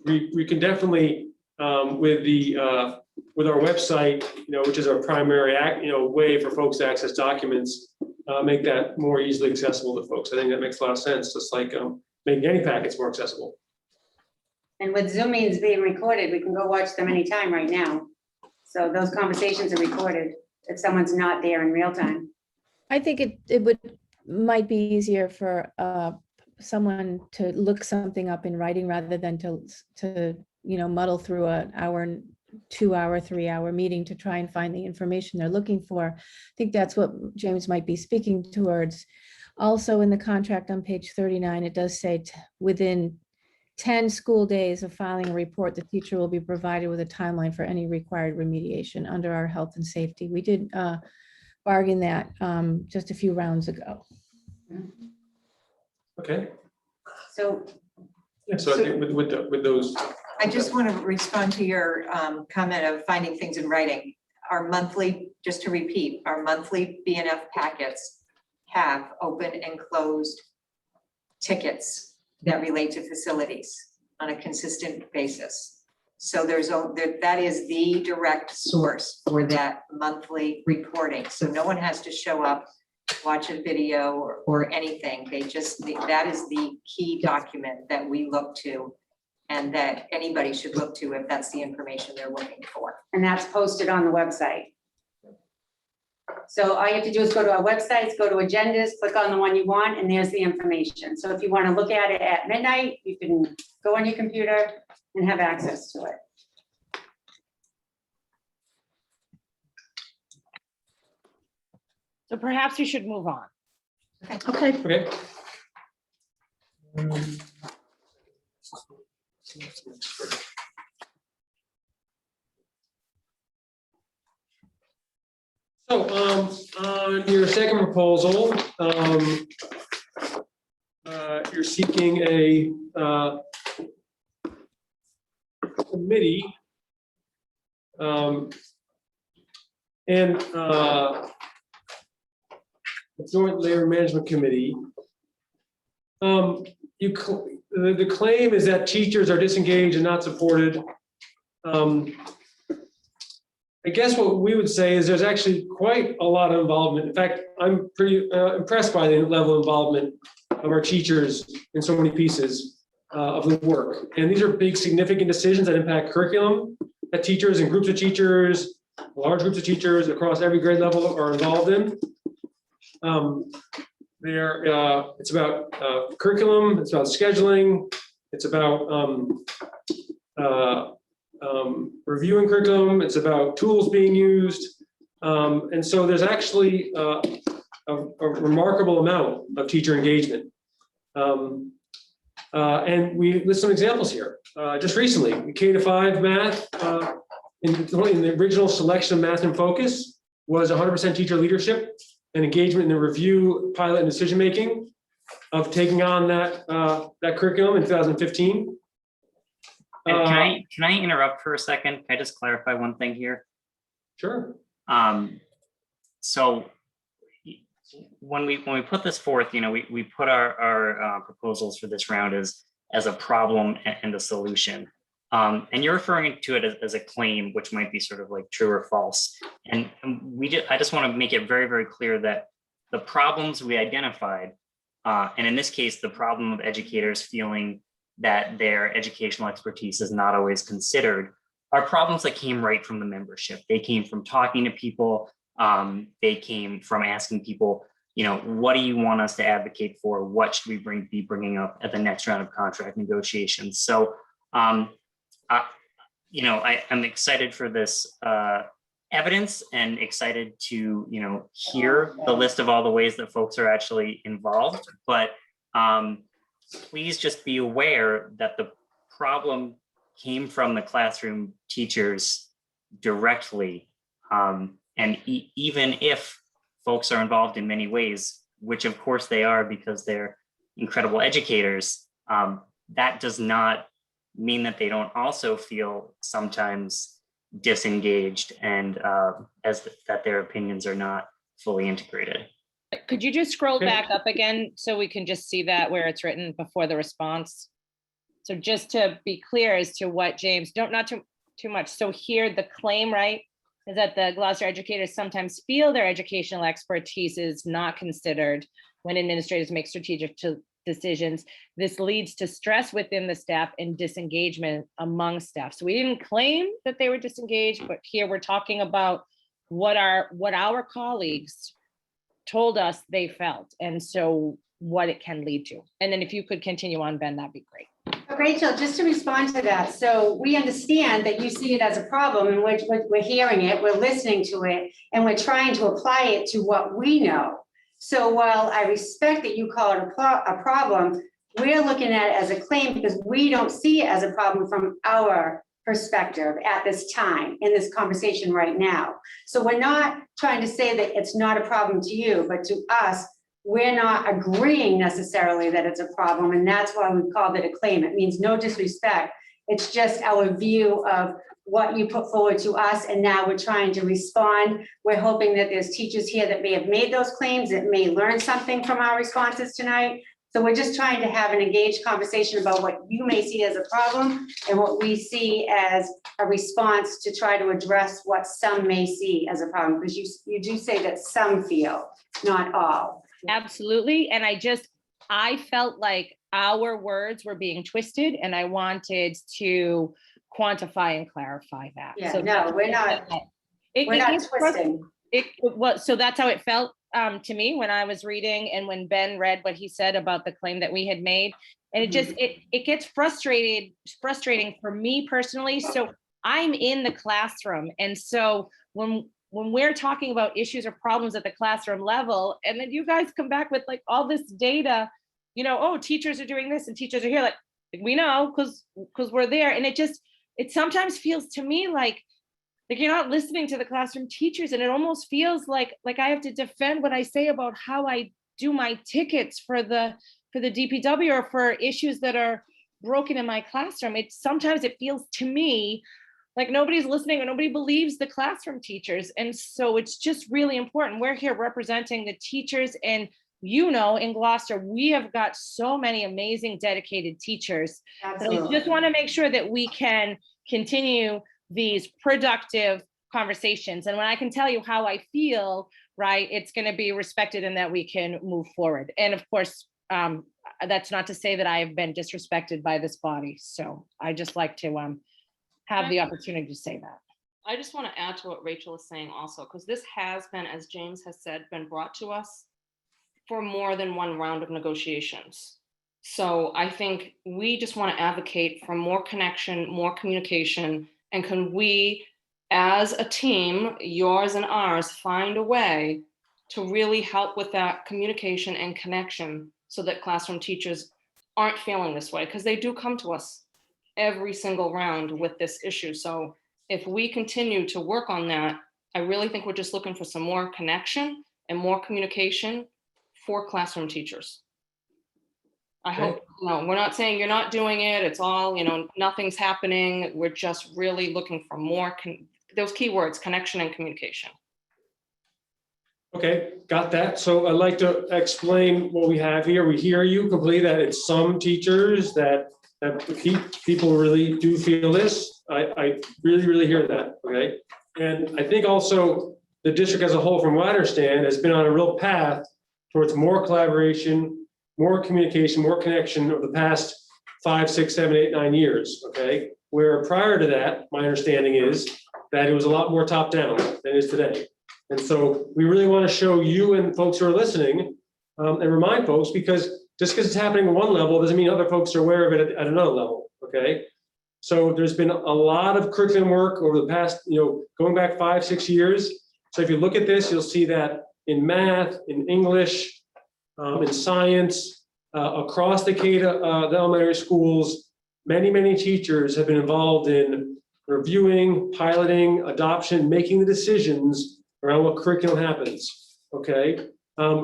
Speaker 9: we can definitely with our website, which is our primary way for folks to access documents, make that more easily accessible to folks. I think that makes a lot of sense. Just like making any packets more accessible.
Speaker 1: And with Zoom meetings being recorded, we can go watch them anytime right now. So those conversations are recorded if someone's not there in real time.
Speaker 5: I think it might be easier for someone to look something up in writing rather than to muddle through an hour, 2 hour, 3 hour meeting to try and find the information they're looking for. I think that's what James might be speaking towards. Also in the contract on page 39, it does say within 10 school days of filing a report, the teacher will be provided with a timeline for any required remediation under our health and safety. We did bargain that just a few rounds ago.
Speaker 9: Okay.
Speaker 12: So
Speaker 9: Yeah. So I think with those.
Speaker 12: I just want to respond to your comment of finding things in writing. our monthly, just to repeat, our monthly BNF packets have open and closed tickets that relate to facilities on a consistent basis. So that is the direct source for that monthly reporting. So no one has to show up, watch a video or anything. That is the key document that we look to and that anybody should look to if that's the information they're looking for.
Speaker 1: And that's posted on the website. So all you have to do is go to our websites, go to agendas, click on the one you want, and there's the information. So if you want to look at it at midnight, you can go on your computer and have access to it.
Speaker 10: So perhaps we should move on.
Speaker 6: Okay.
Speaker 9: Okay. So, on your second proposal, you're seeking a committee and a joint labor management committee. The claim is that teachers are disengaged and not supported. I guess what we would say is there's actually quite a lot of involvement. In fact, I'm pretty impressed by the level of involvement of our teachers in so many pieces of the work. And these are big, significant decisions that impact curriculum that teachers and groups of teachers, large groups of teachers across every grade level are involved in. It's about curriculum, it's about scheduling, it's about reviewing curriculum, it's about tools being used. And so there's actually a remarkable amount of teacher engagement. And we list some examples here. Just recently, K-5 math, in the original selection of Math in Focus was 100% teacher leadership and engagement in the review, pilot, and decision-making of taking on that curriculum in 2015.
Speaker 8: And can I interrupt for a second? Can I just clarify one thing here?
Speaker 9: Sure.
Speaker 8: So when we put this forth, we put our proposals for this round as a problem and a solution. And you're referring to it as a claim, which might be sort of like true or false. And I just want to make it very, very clear that the problems we identified, and in this case, the problem of educators feeling that their educational expertise is not always considered, are problems that came right from the membership. They came from talking to people. They came from asking people, what do you want us to advocate for? What should we be bringing up at the next round of contract negotiations? So, I'm excited for this evidence and excited to, hear the list of all the ways that folks are actually involved. But please just be aware that the problem came from the classroom teachers directly. And even if folks are involved in many ways, which of course they are because they're incredible educators, that does not mean that they don't also feel sometimes disengaged and that their opinions are not fully integrated.
Speaker 10: Could you just scroll
Speaker 9: Okay.
Speaker 10: back up again so we can just see that where it's written before the response? So just to be clear as to what James, not too much. So here the claim, right, is that the Gloucester educators sometimes feel their educational expertise is not considered when administrators make strategic decisions. This leads to stress within the staff and disengagement among staff. So we didn't claim that they were disengaged, but here we're talking about what our colleagues told us they felt, and so what it can lead to. And then if you could continue on, Ben, that'd be great.
Speaker 1: Rachel, just to respond to that, so we understand that you see it as a problem, and we're hearing it, we're listening to it, and we're trying to apply it to what we know. So while I respect that you call it a problem, we're looking at it as a claim because we don't see it as a problem from our perspective at this time in this conversation right now. So we're not trying to say that it's not a problem to you, but to us, we're not agreeing necessarily that it's a problem, and that's why we called it a claim. It means no disrespect. It's just our view of what you put forward to us, and now we're trying to respond. We're hoping that there's teachers here that may have made those claims, that may learn something from our responses tonight. So we're just trying to have an engaged conversation about what you may see as a problem and what we see as a response to try to address what some may see as a problem, because you do say that some feel, not all.
Speaker 10: Absolutely. And I felt like our words were being twisted, and I wanted to quantify and clarify that.
Speaker 1: Yeah,
Speaker 10: So
Speaker 1: no, we're not, we're not twisting.
Speaker 10: So that's how it felt to me when I was reading and when Ben read what he said about the claim that we had made. And it gets frustrating for me personally. So I'm in the classroom. And so when we're talking about issues or problems at the classroom level, and then you guys come back with like all this data, oh, teachers are doing this and teachers are here, like we know because we're there. And it sometimes feels to me like you're not listening to the classroom teachers, and it almost feels like I have to defend what I say about how I do my tickets for the DPW or for issues that are broken in my classroom. Sometimes it feels to me like nobody's listening or nobody believes the classroom teachers. And so it's just really important. We're here representing the teachers, and in Gloucester, we have got so many amazing dedicated teachers.
Speaker 1: Absolutely.
Speaker 10: That I just want to make sure that we can continue these productive conversations. And when I can tell you how I feel, right, it's going to be respected and that we can move forward. And of course, that's not to say that I have been disrespected by this body. So I just like to have the opportunity to say that.
Speaker 14: I just want to add to what Rachel is saying also, because this has been, as James has said, been brought to us for more than one round of negotiations. So I think we just want to advocate for more connection, more communication, and can we, as a team, yours and ours, find a way to really help with that communication and connection so that classroom teachers aren't feeling this way, because they do come to us every single round with this issue. So if we continue to work on that, I really think we're just looking for some more connection and more communication for classroom teachers. I hope, we're not saying you're not doing it. It's all, nothing's happening. We're just really looking for more, those keywords, connection and communication.
Speaker 9: Okay, got that. So I'd like to explain what we have here. We hear you completely that it's some teachers that people really do feel this. I really, really hear that, okay? And I think also the district as a whole, from what I understand, has been on a real path towards more collaboration, more communication, more connection over the past 5, 6, 7, 8, 9 years, okay? Where prior to that, my understanding is that it was a lot more top down than it is today. And so we really want to show you and folks who are listening and remind folks, because just because it's happening at one level doesn't mean other folks are aware of it at another level, okay? So there's been a lot of curriculum work over the past, going back 5, 6 years. So if you look at this, you'll see that in math, in English, in science, across the the elementary schools, many teachers have been involved in reviewing, piloting, adoption, making the decisions around what curriculum happens, okay?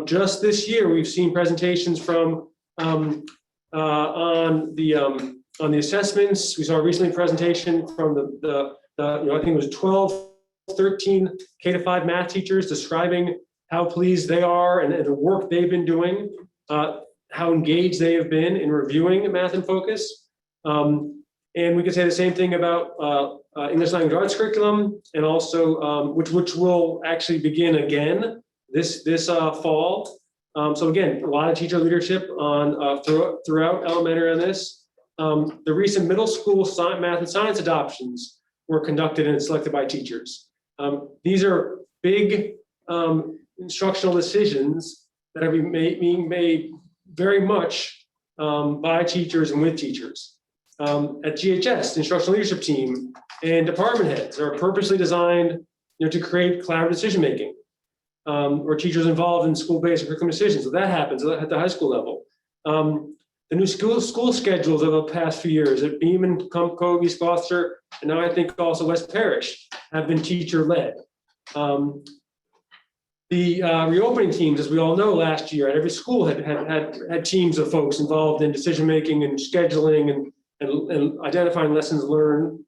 Speaker 9: Just this year, we've seen presentations from on the assessments. We saw a recently presentation from the I think it was 12, 13 K-5 math teachers describing how pleased they are and the work they've been doing, how engaged they have been in reviewing Math in Focus. And we could say the same thing about English language arts curriculum, and also which will actually begin again this fall. So again, a lot of teacher leadership on throughout elementary on this. The recent middle school math and science adoptions were conducted and selected by teachers. These are big instructional decisions that are being made very much by teachers and with teachers. At GHS, the instructional leadership team and department heads are purposely designed to create collaborative decision-making, or teachers involved in school-based curriculum decisions. So that happens at the high school level. The new school schedules of the past few years at Beaman, Cove, East Gloucester, and now I think also West Parish have been teacher-led. The reopening teams, as we all know, last year at every school had teams of folks involved in decision-making and scheduling and identifying lessons learned.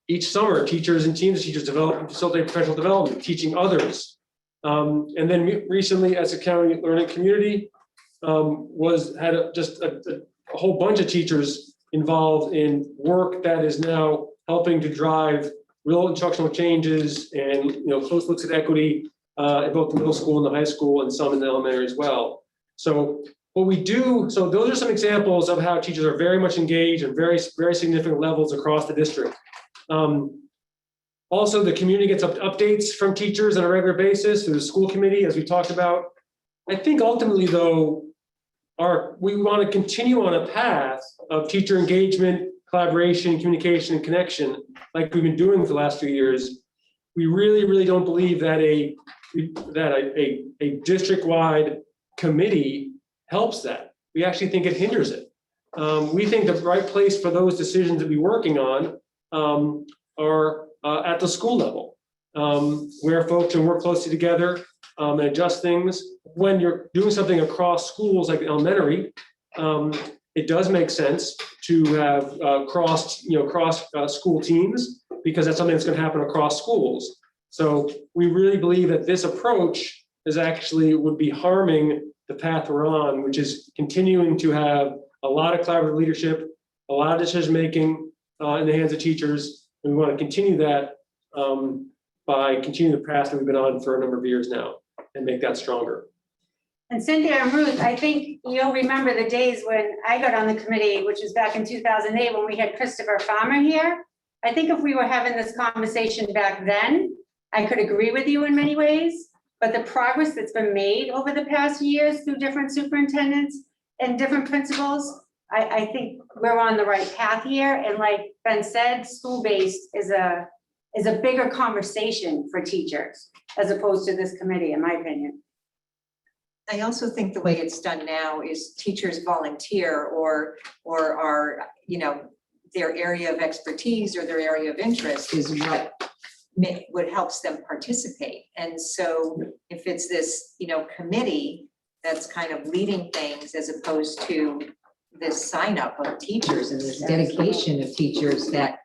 Speaker 9: each summer, teachers and teams of teachers develop and facilitate professional development, teaching others. And then recently, as a county learning community, had a whole bunch of teachers involved in work that is now helping to drive real instructional changes and, close looks at equity in both the middle school and the high school, and some in the elementary as well. So what we do, so those are some examples of how teachers are very much engaged at very, very significant levels across the district. Also, the community gets updates from teachers on a regular basis through the school committee, as we talked about. I think ultimately, though, we want to continue on a path of teacher engagement, collaboration, communication, and connection, like we've been doing for the last few years. We really, really don't believe that a district-wide committee helps that. We actually think it hinders it. We think the right place for those decisions to be working on are at the school level, where folks can work closely together and adjust things. When you're doing something across schools like elementary, it does make sense to have cross school teams, because that's something that's going to happen across schools. So we really believe that this approach would be harming the path we're on, which is continuing to have a lot of collaborative leadership, a lot of decision-making in the hands of teachers. And we want to continue that by continuing the path that we've been on for a number of years now and make that stronger.
Speaker 1: And Cynthia and Ruth, I think you'll remember the days when I got on the committee, which was back in 2008, when we had Christopher Farmer here. I think if we were having this conversation back then, I could agree with you in many ways, but the progress that's been made over the past years through different superintendents and different principals, I think we're on the right path here. And like Ben said, school-based is a bigger conversation for teachers as opposed to this committee, in my opinion.
Speaker 12: I also think the way it's done now is teachers volunteer or are, their area of expertise or their area of interest is what helps them participate. And so if it's this, committee that's kind of leading things as opposed to this sign up of teachers and this dedication of teachers that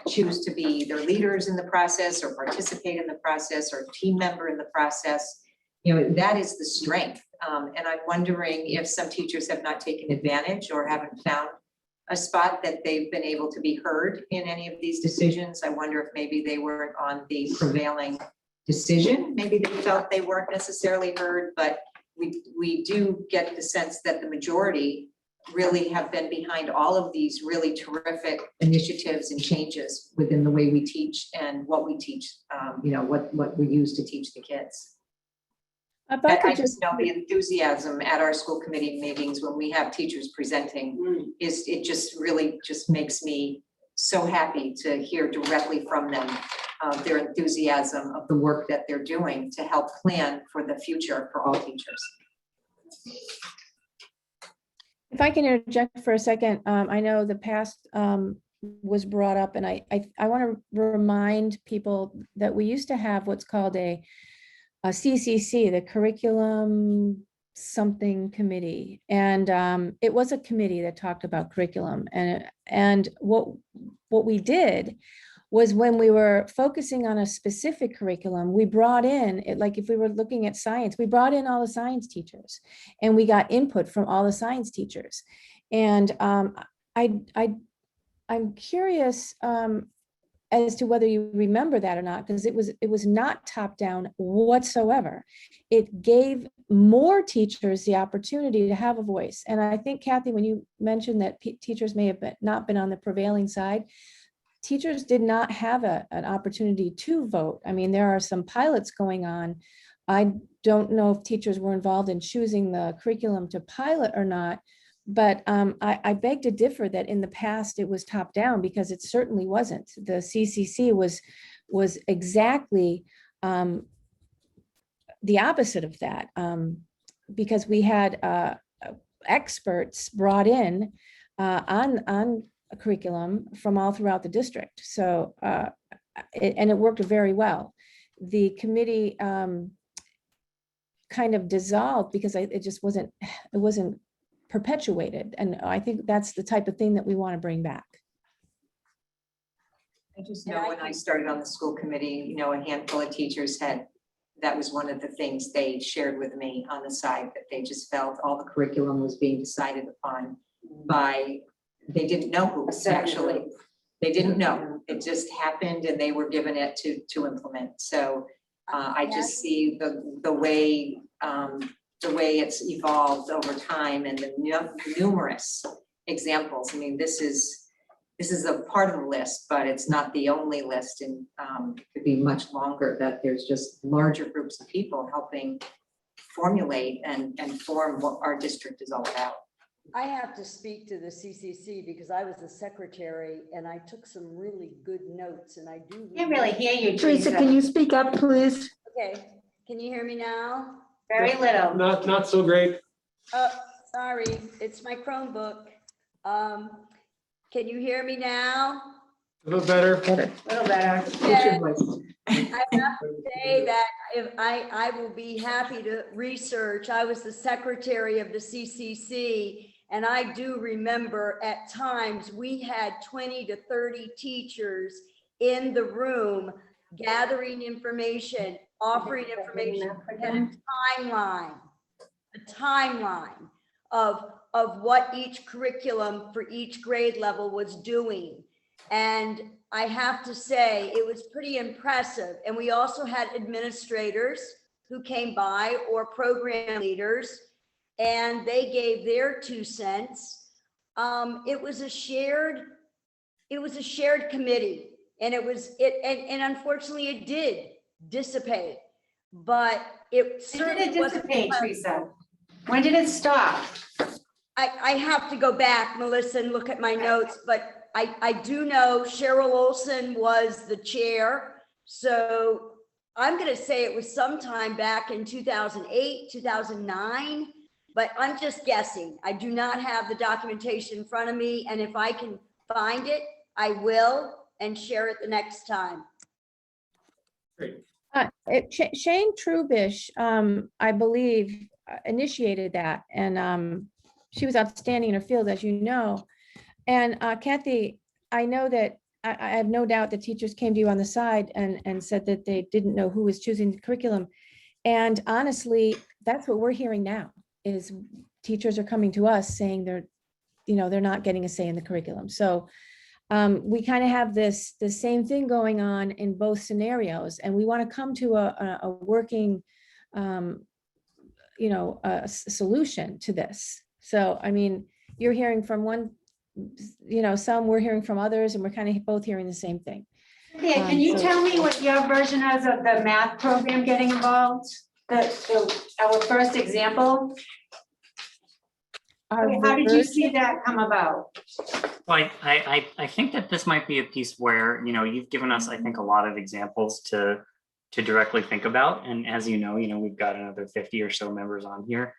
Speaker 12: choose to be either leaders in the process or participate in the process or team member in the process, that is the strength. And I'm wondering if some teachers have not taken advantage or haven't found a spot that they've been able to be heard in any of these decisions. I wonder if maybe they weren't on the prevailing decision. Maybe they felt they weren't necessarily heard, but we do get the sense that the majority really have been behind all of these really terrific initiatives and changes within the way we teach and what we teach, what we use to teach the kids. I just know the enthusiasm at our school committee meetings when we have teachers presenting it just really just makes me so happy to hear directly from them their enthusiasm of the work that they're doing to help plan for the future for all teachers.
Speaker 5: If I can interject for a second, I know the past was brought up, and I want to remind people that we used to have what's called a CCC, the Curriculum Something Committee, and it was a committee that talked about curriculum. And what we did was, when we were focusing on a specific curriculum, we brought in, like if we were looking at science, we brought in all the science teachers and we got input from all the science teachers. And I'm curious as to whether you remember that or not, because it was not top down whatsoever. It gave more teachers the opportunity to have a voice. And I think, Kathy, when you mentioned that teachers may have not been on the prevailing side, teachers did not have an opportunity to vote. I mean, there are some pilots going on. I don't know if teachers were involved in choosing the curriculum to pilot or not, but I beg to differ that in the past it was top down, because it certainly wasn't. The CCC was exactly the opposite of that, because we had experts brought in on a curriculum from all throughout the district. So, and it worked very well. The committee kind of dissolved because it wasn't perpetuated. And I think that's the type of thing that we want to bring back.
Speaker 12: I just
Speaker 13: And
Speaker 12: know
Speaker 13: I
Speaker 12: when I
Speaker 13: think-
Speaker 12: started on the school committee, you know, a handful of teachers had, that was one of the things they shared with me on the side, that they just felt all the curriculum was being decided upon by, they didn't know who was actually, they didn't know. It just happened and they were given it to implement. So I just see the way it's evolved over time and the numerous examples. I mean, this is a part of the list, but it's not the only list, and it could be much longer, that there's just larger groups of people helping formulate and form what our district is all about.
Speaker 13: I have to speak to the CCC because I was the secretary and I took some really good notes and I do.
Speaker 1: Can't really hear you,
Speaker 6: Teresa, can you speak up, please?
Speaker 13: Okay, can you hear me now?
Speaker 1: Very little.
Speaker 9: Not so great.
Speaker 13: Oh, sorry, it's my Chromebook. Can you hear me now?
Speaker 9: A little better.
Speaker 1: Little better.
Speaker 13: Okay. I have to say that if I will be happy to research. I was the secretary of the CCC, and I do remember at times we had 20 to 30 teachers in the room gathering information, offering information, and a timeline of what each curriculum for each grade level was doing. And I have to say, it was pretty impressive. And we also had administrators who came by, or program leaders, and they gave their 2 cents. It was a shared committee, and and unfortunately it did dissipate, but it
Speaker 1: When did
Speaker 13: certainly
Speaker 1: it
Speaker 13: wasn't.
Speaker 1: dissipate, Teresa? When did it stop?
Speaker 13: I have to go back, Melissa, and look at my notes, but I do know Cheryl Olson was the chair. So I'm going to say it was sometime back in 2008, 2009, but I'm just guessing. I do not have the documentation in front of me. And if I can find it, I will and share it the next time.
Speaker 5: Shane Trubish, I believe, initiated that, and she was outstanding in her field, as you know. And Kathy, I know that I have no doubt that teachers came to you on the side and said that they didn't know who was choosing the curriculum. And honestly, that's what we're hearing now, is teachers are coming to us saying they're not getting a say in the curriculum. So we kind of have the same thing going on in both scenarios, and we want to come to a working a solution to this. So, I mean, you're hearing from one, some, we're hearing from others, and we're kind of both hearing the same thing.
Speaker 1: Yeah, can you
Speaker 5: so-
Speaker 1: tell me what your version is of the math program getting involved? Our first example?
Speaker 5: Our
Speaker 1: How did you
Speaker 5: version-
Speaker 1: see that come about?
Speaker 8: Well, I think that this might be a piece where, you've given us, I think, a lot of examples to directly think about. And as you know, we've got another 50 or so members on here.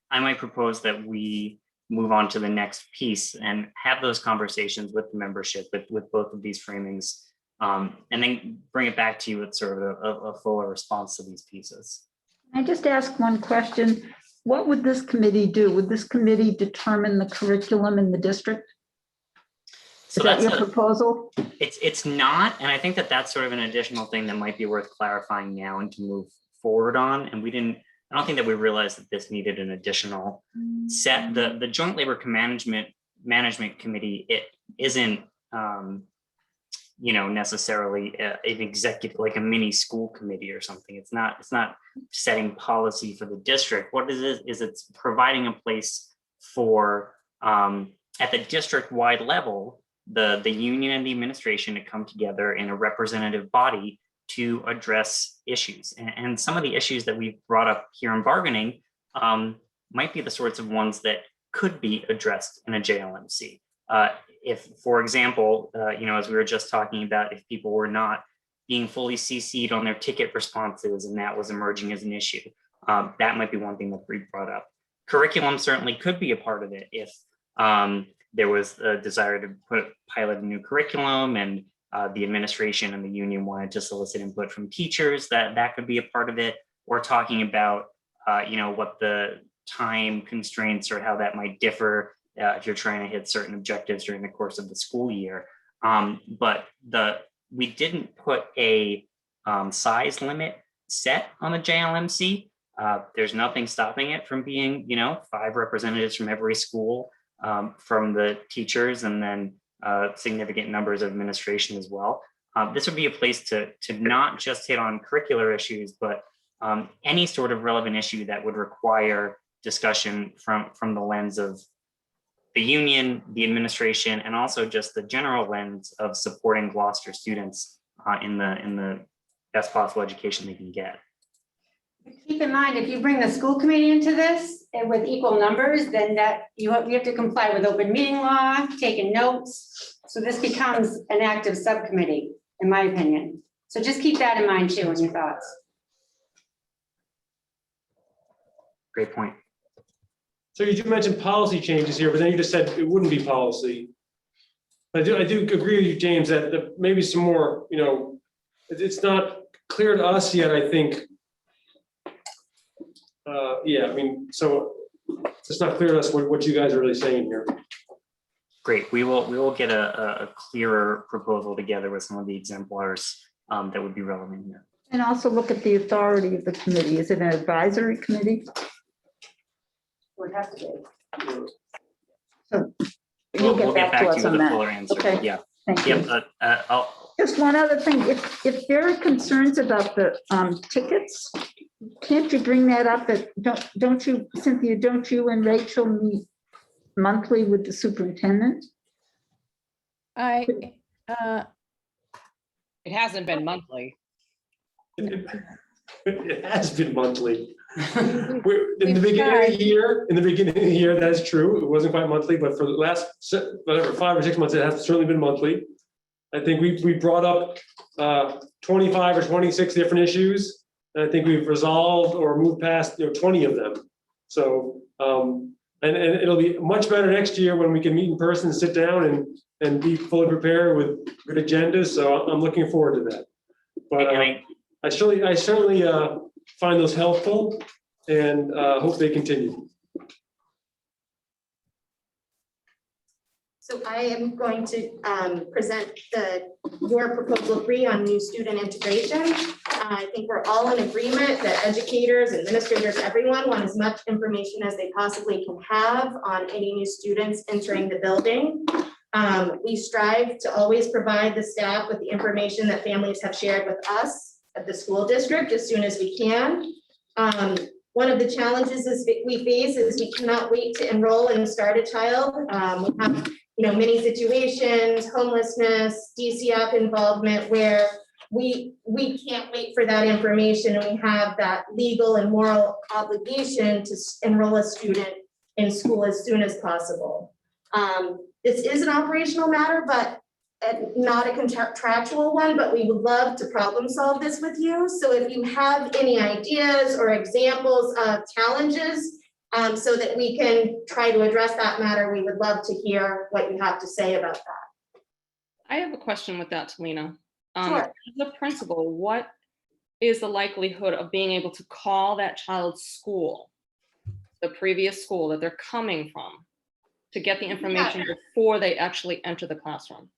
Speaker 8: I might propose that we move on to the next piece and have those conversations with the membership with both of these framings, and then bring it back to you with sort of a fuller response to these pieces.
Speaker 6: I just ask one question. What would this committee do? Would this committee determine the curriculum in the district?
Speaker 8: So
Speaker 6: Is that
Speaker 8: that's
Speaker 6: your proposal?
Speaker 8: it's not, and I think that that's sort of an additional thing that might be worth clarifying now and to move forward on. And I don't think that we realized that this needed an additional set. The Joint Labor Management Committee, it isn't necessarily an executive, like a mini school committee or something. It's not setting policy for the district. What it is it's providing a place for at the district-wide level, the union and the administration to come together in a representative body to address issues. And some of the issues that we've brought up here in bargaining might be the sorts of ones that could be addressed in a JLMC. If, for example, as we were just talking about, if people were not being fully CC'd on their ticket responses and that was emerging as an issue, that might be one thing that we brought up. Curriculum certainly could be a part of it if there was a desire to pilot a new curriculum and the administration and the union wanted to solicit input from teachers, that could be a part of it. Or talking about, what the time constraints or how that might differ if you're trying to hit certain objectives during the course of the school year. But we didn't put a size limit set on the JLMC. There's nothing stopping it from being, 5 representatives from every school, from the teachers, and then significant numbers of administration as well. This would be a place to not just hit on curricular issues, but any sort of relevant issue that would require discussion from the lens of the union, the administration, and also just the general lens of supporting Gloucester students in the best possible education they can get.
Speaker 1: Keep in mind, if you bring the school committee into this and with equal numbers, then that you have to comply with open meeting law, taking notes. So this becomes an active subcommittee, in my opinion. So just keep that in mind too in your thoughts.
Speaker 8: Great point.
Speaker 9: So you do mention policy changes here, but then you just said it wouldn't be policy. I do agree with you, James, that maybe some more, it's not clear to us yet, I think. So it's not clear to us what you guys are really saying here.
Speaker 8: Great. We will get a clearer proposal together with some of the exemplars that would be relevant here.
Speaker 6: And also look at the authority of the committee. Is it an advisory committee?
Speaker 1: Would have to be.
Speaker 6: So you'll
Speaker 8: We'll get back to
Speaker 6: us
Speaker 8: you
Speaker 6: on
Speaker 8: with a
Speaker 6: that.
Speaker 8: fuller answer.
Speaker 6: Okay.
Speaker 8: Yeah.
Speaker 6: Thank you.
Speaker 8: Yep.
Speaker 6: Just one other thing, if there are concerns about the tickets, can't you bring that up? Don't you, Cynthia, don't you and Rachel meet monthly with the superintendent?
Speaker 10: It hasn't been monthly.
Speaker 9: It has been monthly. In the beginning of the year, that is true. It wasn't quite monthly, but for the last, 5 or 6 months, it has certainly been monthly. I think we brought up 25 or 26 different issues. And I think we've resolved or moved past 20 of them. So, and it'll be much better next year when we can meet in person, sit down and be fully prepared with good agendas. So I'm looking forward to that. But I certainly find those helpful and hope they continue.
Speaker 2: So I am going to present your proposal 3 on new student integration. I think we're all in agreement that educators, administrators, everyone want as much information as they possibly can have on any new students entering the building. We strive to always provide the staff with the information that families have shared with us at the school district as soon as we can. One of the challenges we face is we cannot wait to enroll and start a child. We have many situations, homelessness, DCF involvement, where we can't wait for that information, and we have that legal and moral obligation to enroll a student in school as soon as possible. This is an operational matter, but not a contractual one, but we would love to problem solve this with you. So if you have any ideas or examples of challenges, so that we can try to address that matter, we would love to hear what you have to say about that.
Speaker 14: I have a question with that, Talina.
Speaker 2: Sure.
Speaker 14: As a principal, what is the likelihood of being able to call that child's school, the previous school that they're coming from, to get the information before they actually enter the classroom?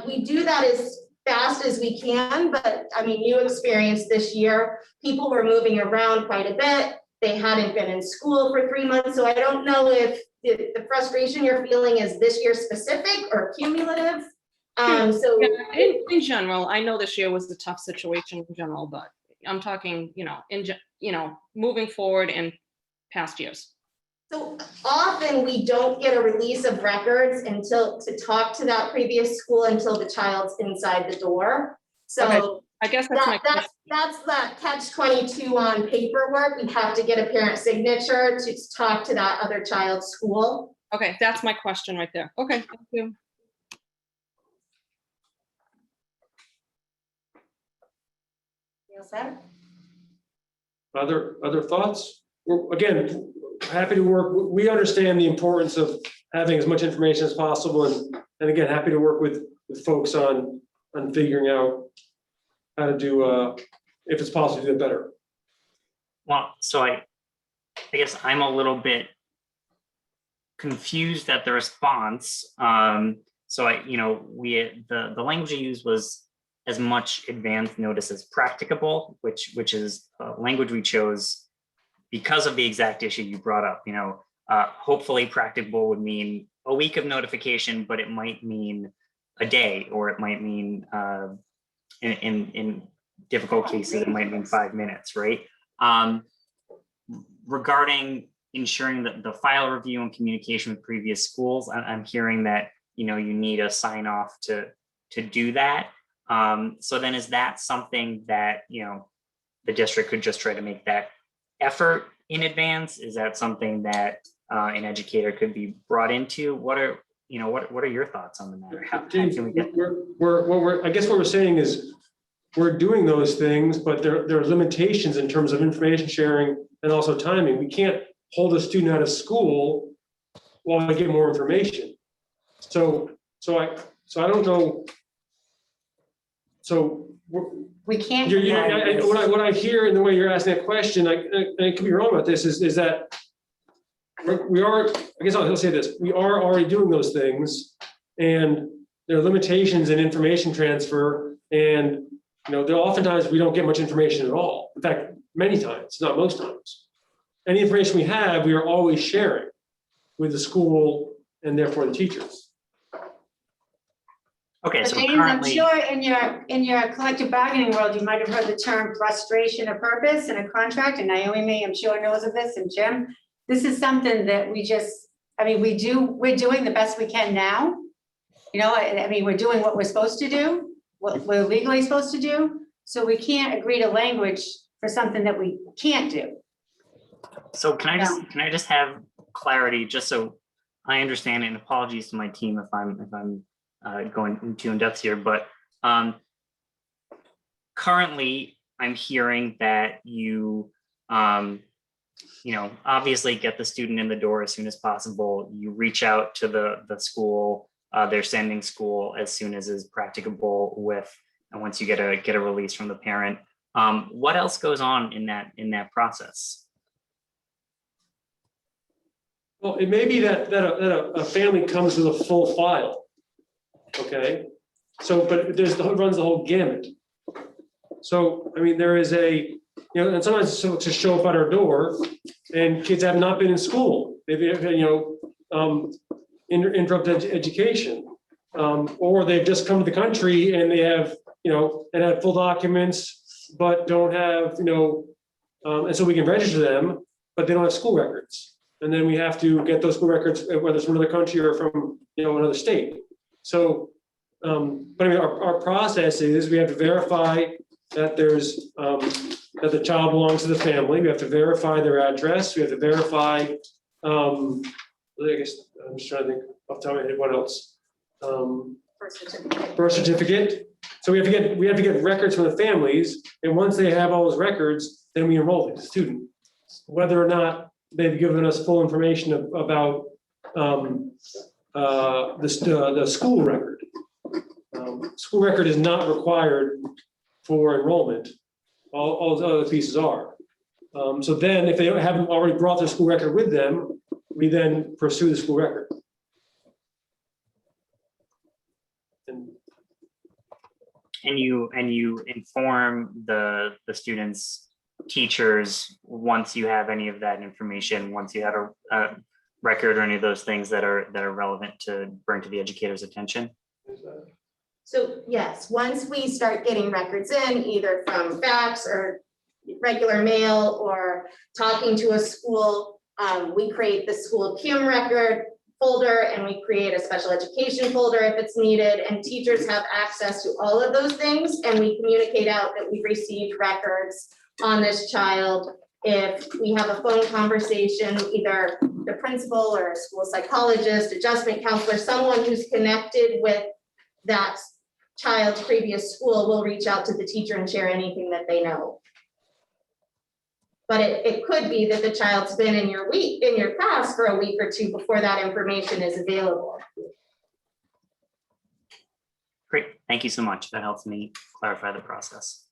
Speaker 2: We do that as fast as we can, but I mean, you experienced this year, people were moving around quite a bit. They hadn't been in school for 3 months, so I don't know if the frustration you're feeling is this year specific or cumulative.
Speaker 14: In general, I know this year was a tough situation in general, but I'm talking, moving forward in past years.
Speaker 2: So often we don't get a release of records to talk to that previous school until the child's inside the door. So
Speaker 14: okay. I guess
Speaker 2: that's that catch-22 on paperwork. We have to get a parent signature to talk to that other child's school.
Speaker 14: Okay, that's my question right there. Okay, thank you.
Speaker 9: Other thoughts? Again, happy to work. We understand the importance of having as much information as possible, and again, happy to work with folks on figuring out how to do, if it's possible to do it better.
Speaker 8: Well, so I guess I'm a little bit confused at the response. So the language you used was as much advance notice as practicable, which is language we chose because of the exact issue you brought up. Hopefully practicable would mean a week of notification, but it might mean a day, or it might mean in difficult cases, it might mean 5 minutes, right? Regarding ensuring that the file review and communication with previous schools, I'm hearing that you need a sign off to do that. So then is that something that the district could just try to make that effort in advance? Is that something that an educator could be brought into? What are your thoughts on the matter? How
Speaker 9: James,
Speaker 8: can we get
Speaker 9: I guess what we're saying is we're doing those things, but there are limitations in terms of information sharing and also timing. We can't hold a student out of school while I get more information. So I don't know. So
Speaker 1: We can't.
Speaker 9: what I hear in the way you're asking that question, I could be wrong about this, is that we are, I guess I'll say this, we are already doing those things, and there are limitations in information transfer, and there oftentimes we don't get much information at all. In fact, many times, not most times. Any information we have, we are always sharing with the school and therefore the teachers.
Speaker 8: Okay,
Speaker 1: But
Speaker 8: so
Speaker 1: James, I'm
Speaker 8: currently,
Speaker 1: sure in your collective bargaining world, you might have heard the term frustration of purpose in a contract, and Naomi May, I'm sure knows of this, and Jim. This is something that we're doing the best we can now. We're doing what we're supposed to do, what we're legally supposed to do. So we can't agree to language for something that we can't do.
Speaker 8: so can I just have clarity, just so I understand, and apologies to my team if I'm going too in depth here, but currently I'm hearing that you obviously get the student in the door as soon as possible. You reach out to the school, their sending school, as soon as is practicable and once you get a release from the parent. What else goes on in that process?
Speaker 9: Well, it may be that a family comes with a full file. Okay, so, but it runs the whole gamut. So, there is and sometimes to show up at our door, and kids have not been in school. Maybe, interrupted education. Or they've just come to the country and they have, and have full documents, but don't have, and so we can register them, but they don't have school records. And then we have to get those school records, whether it's from another country or from, another state. So, but our process is we have to verify that there's, that the child belongs to the family. We have to verify their address. We have to verify, I guess, I'm just trying to think off the top of my head, what else? Birth certificate. So we have to get records from the families. And once they have all those records, then we enroll the student. Whether or not they've given us full information about the school record. School record is not required for enrollment. All the other pieces are. So then if they haven't already brought their school record with them, we then pursue the school record.
Speaker 8: And you inform the students' teachers once you have any of that information, once you have a record or any of those things that are relevant to bring to the educator's attention.
Speaker 2: So yes, once we start getting records in, either from fax or regular mail or talking to a school, we create the school cum record folder and we create a special education folder if it's needed, and teachers have access to all of those things, and we communicate out that we've received records on this child. If we have a phone conversation, either the principal or a school psychologist, adjustment counselor, someone who's connected with that child's previous school will reach out to the teacher and share anything that they know. But it could be that the child's been in your class for a week or two before that information is available.
Speaker 8: Great, thank you so much. That helps me clarify the process.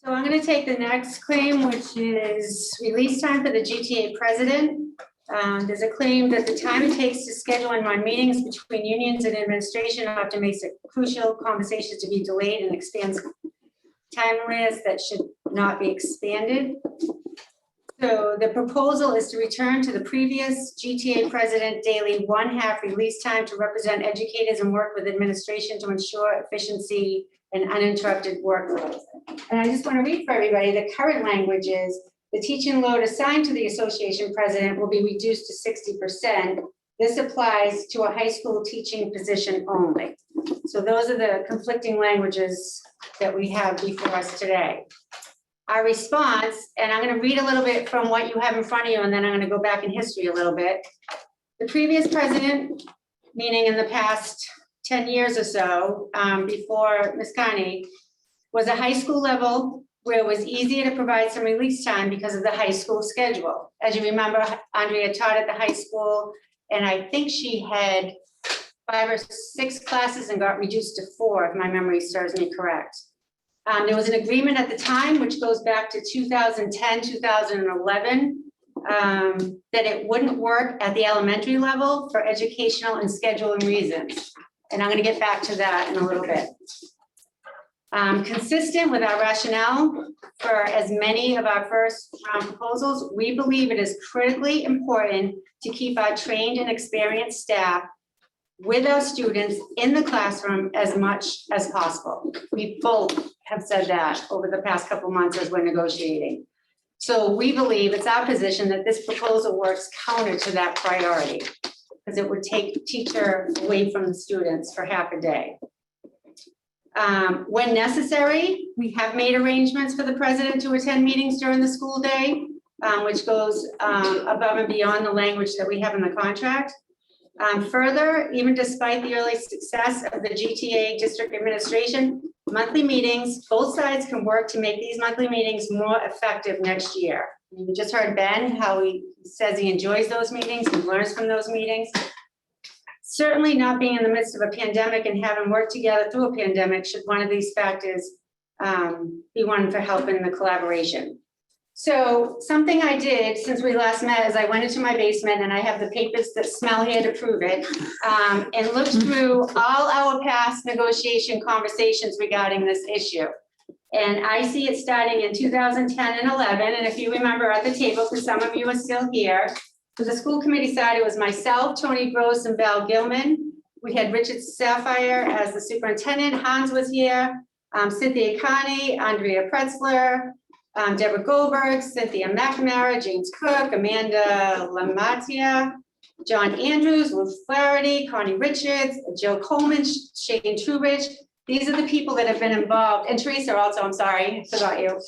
Speaker 1: So I'm going to take the next claim, which is release time for the GTA president. There's a claim that the time it takes to schedule and run meetings between unions and administration often makes it crucial conversations to be delayed and expands timeliness that should not be expanded. So the proposal is to return to the previous GTA president daily 1/2 release time to represent educators and work with administration to ensure efficiency and uninterrupted workload. And I just want to read for everybody, the current language is, the teaching load assigned to the association president will be reduced to 60%. This applies to a high school teaching position only. So those are the conflicting languages that we have before us today. Our response, and I'm going to read a little bit from what you have in front of you, and then I'm going to go back in history a little bit. The previous president, meaning in the past 10 years or so, before Ms. Carney, was a high school level where it was easier to provide some release time because of the high school schedule. As you remember, Andrea taught at the high school, and I think she had 5 or 6 classes and got reduced to 4, if my memory serves me correct. There was an agreement at the time, which goes back to 2010, 2011, that it wouldn't work at the elementary level for educational and scheduling reasons. And I'm going to get back to that in a little bit. Consistent with our rationale for as many of our first round proposals, we believe it is critically important to keep our trained and experienced staff with our students in the classroom as much as possible. We both have said that over the past couple months as we're negotiating. So we believe it's our position that this proposal works counter to that priority, because it would take teacher away from the students for half a day. When necessary, we have made arrangements for the president to attend meetings during the school day, which goes above and beyond the language that we have in the contract. Further, even despite the early success of the GTA district administration, monthly meetings, both sides can work to make these monthly meetings more effective next year. You just heard Ben, how he says he enjoys those meetings and learns from those meetings. Certainly not being in the midst of a pandemic and having worked together through a pandemic should one of these factors be one for helping the collaboration. So something I did since we last met is I went into my basement, and I have the papers that smell here to prove it, and looked through all our past negotiation conversations regarding this issue. And I see it starting in 2010 and 11, and if you remember at the table, because some of you are still here, for the school committee side, it was myself, Tony Gross, and Val Gilman. We had Richard Sapphire as the superintendent, Hans was here, Cynthia Carney, Andrea Pretzler, Deborah Goldberg, Cynthia McNamara, James Cook, Amanda Lamatia, John Andrews, Ruth Flaherty, Connie Richards, Jill Coleman, Shane Trubridge. These are the people that have been involved, and Teresa also, I'm sorry, I forgot you,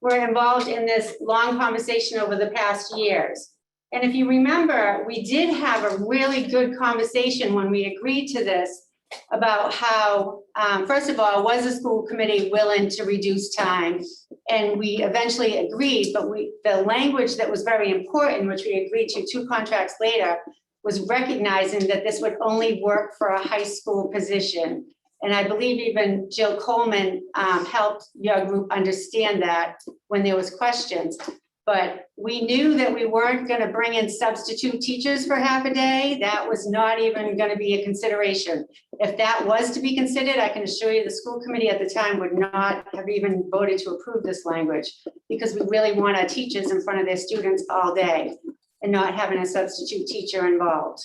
Speaker 1: were involved in this long conversation over the past years. And if you remember, we did have a really good conversation when we agreed to this about how, first of all, was the school committee willing to reduce time? And we eventually agreed, but the language that was very important, which we agreed to 2 contracts later, was recognizing that this would only work for a high school position. And I believe even Jill Coleman helped your group understand that when there was questions. But we knew that we weren't going to bring in substitute teachers for half a day. That was not even going to be a consideration. If that was to be considered, I can assure you the school committee at the time would not have even voted to approve this language, because we really want our teachers in front of their students all day and not having a substitute teacher involved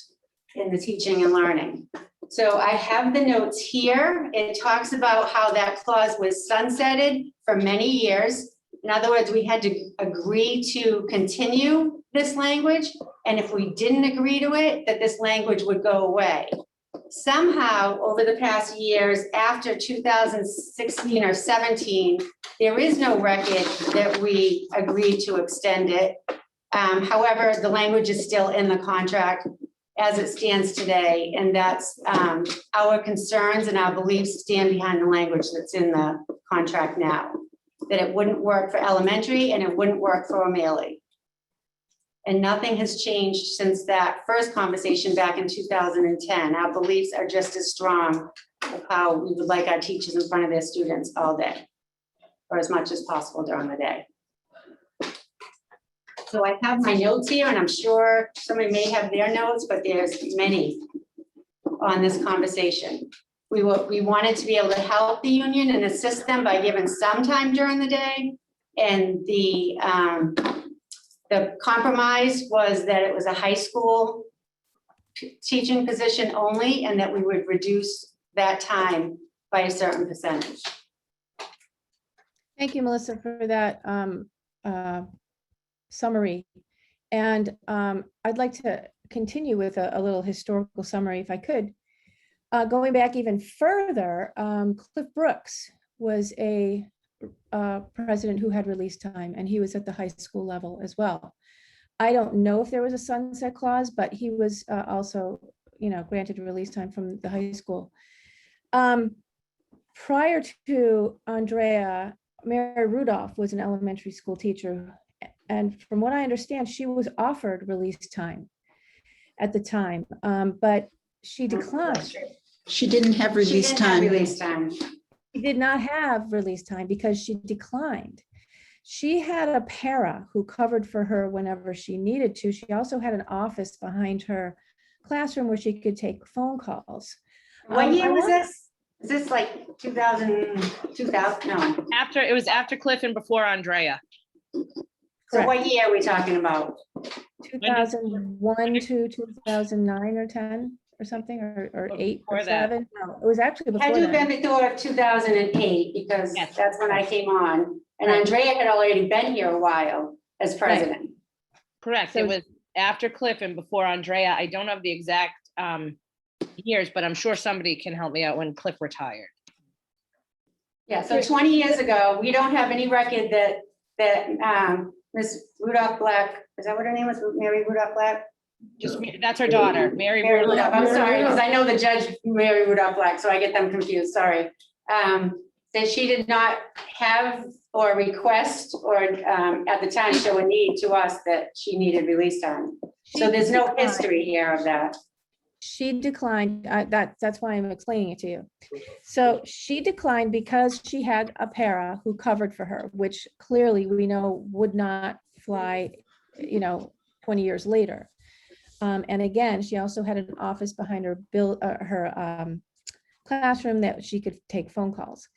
Speaker 1: in the teaching and learning. So I have the notes here. It talks about how that clause was sunsetted for many years. In other words, we had to agree to continue this language, and if we didn't agree to it, that this language would go away. Somehow, over the past years, after 2016 or 17, there is no record that we agreed to extend it. However, the language is still in the contract as it stands today, and that's our concerns and our beliefs stand behind the language that's in the contract now. That it wouldn't work for elementary and it wouldn't work for O'Malley. And nothing has changed since that first conversation back in 2010. Our beliefs are just as strong of how we would like our teachers in front of their students all day, or as much as possible during the day. So I have my notes here, and I'm sure somebody may have their notes, but there's many on this conversation. We wanted to be able to help the union and assist them by giving some time during the day. And the compromise was that it was a high school teaching position only, and that we would reduce that time by a certain percentage.
Speaker 5: Thank you, Melissa, for that summary. And I'd like to continue with a little historical summary, if I could. Going back even further, Cliff Brooks was a president who had release time, and he was at the high school level as well. I don't know if there was a sunset clause, but he was also, granted release time from the high school. Prior to Andrea, Mary Rudolph was an elementary school teacher. And from what I understand, she was offered release time at the time, but she declined.
Speaker 6: She didn't have release
Speaker 1: She didn't have
Speaker 6: time.
Speaker 1: release time.
Speaker 5: She did not have release time because she declined. She had a para who covered for her whenever she needed to. She also had an office behind her classroom where she could take phone calls.
Speaker 1: What year was this? Is this like 2000, no?
Speaker 10: It was after Cliff and before Andrea.
Speaker 1: So what year are we talking about?
Speaker 5: 2001 to 2009 or 10 or something, or 8
Speaker 10: before
Speaker 5: or
Speaker 10: that.
Speaker 5: 7? No, it was actually
Speaker 1: Had
Speaker 5: before
Speaker 1: to have
Speaker 5: that.
Speaker 1: been before 2008, because
Speaker 10: Yes.
Speaker 1: that's when I came on. And
Speaker 10: Right.
Speaker 1: Andrea had already been here a while as president.
Speaker 10: Correct.
Speaker 5: So-
Speaker 10: It was after Cliff and before Andrea. I don't have the exact years, but I'm sure somebody can help me out when Cliff retired.
Speaker 1: Yeah, so 20 years ago, we don't have any record that Miss Rudolph Black, is that what her name was? Mary Rudolph Black?
Speaker 10: That's her daughter, Mary
Speaker 1: Mary
Speaker 10: Rudolph.
Speaker 1: Rudolph, I'm sorry, because I know the judge, Mary Rudolph Black, so I get them confused, sorry. That she did not have or request or at the time show a need to us that she needed release time. So there's no history here of that.
Speaker 5: She declined, that's why I'm explaining it to you. So she declined because she had a para who covered for her, which clearly we know would not fly, 20 years later. And again, she also had an office behind her classroom that she could take phone calls.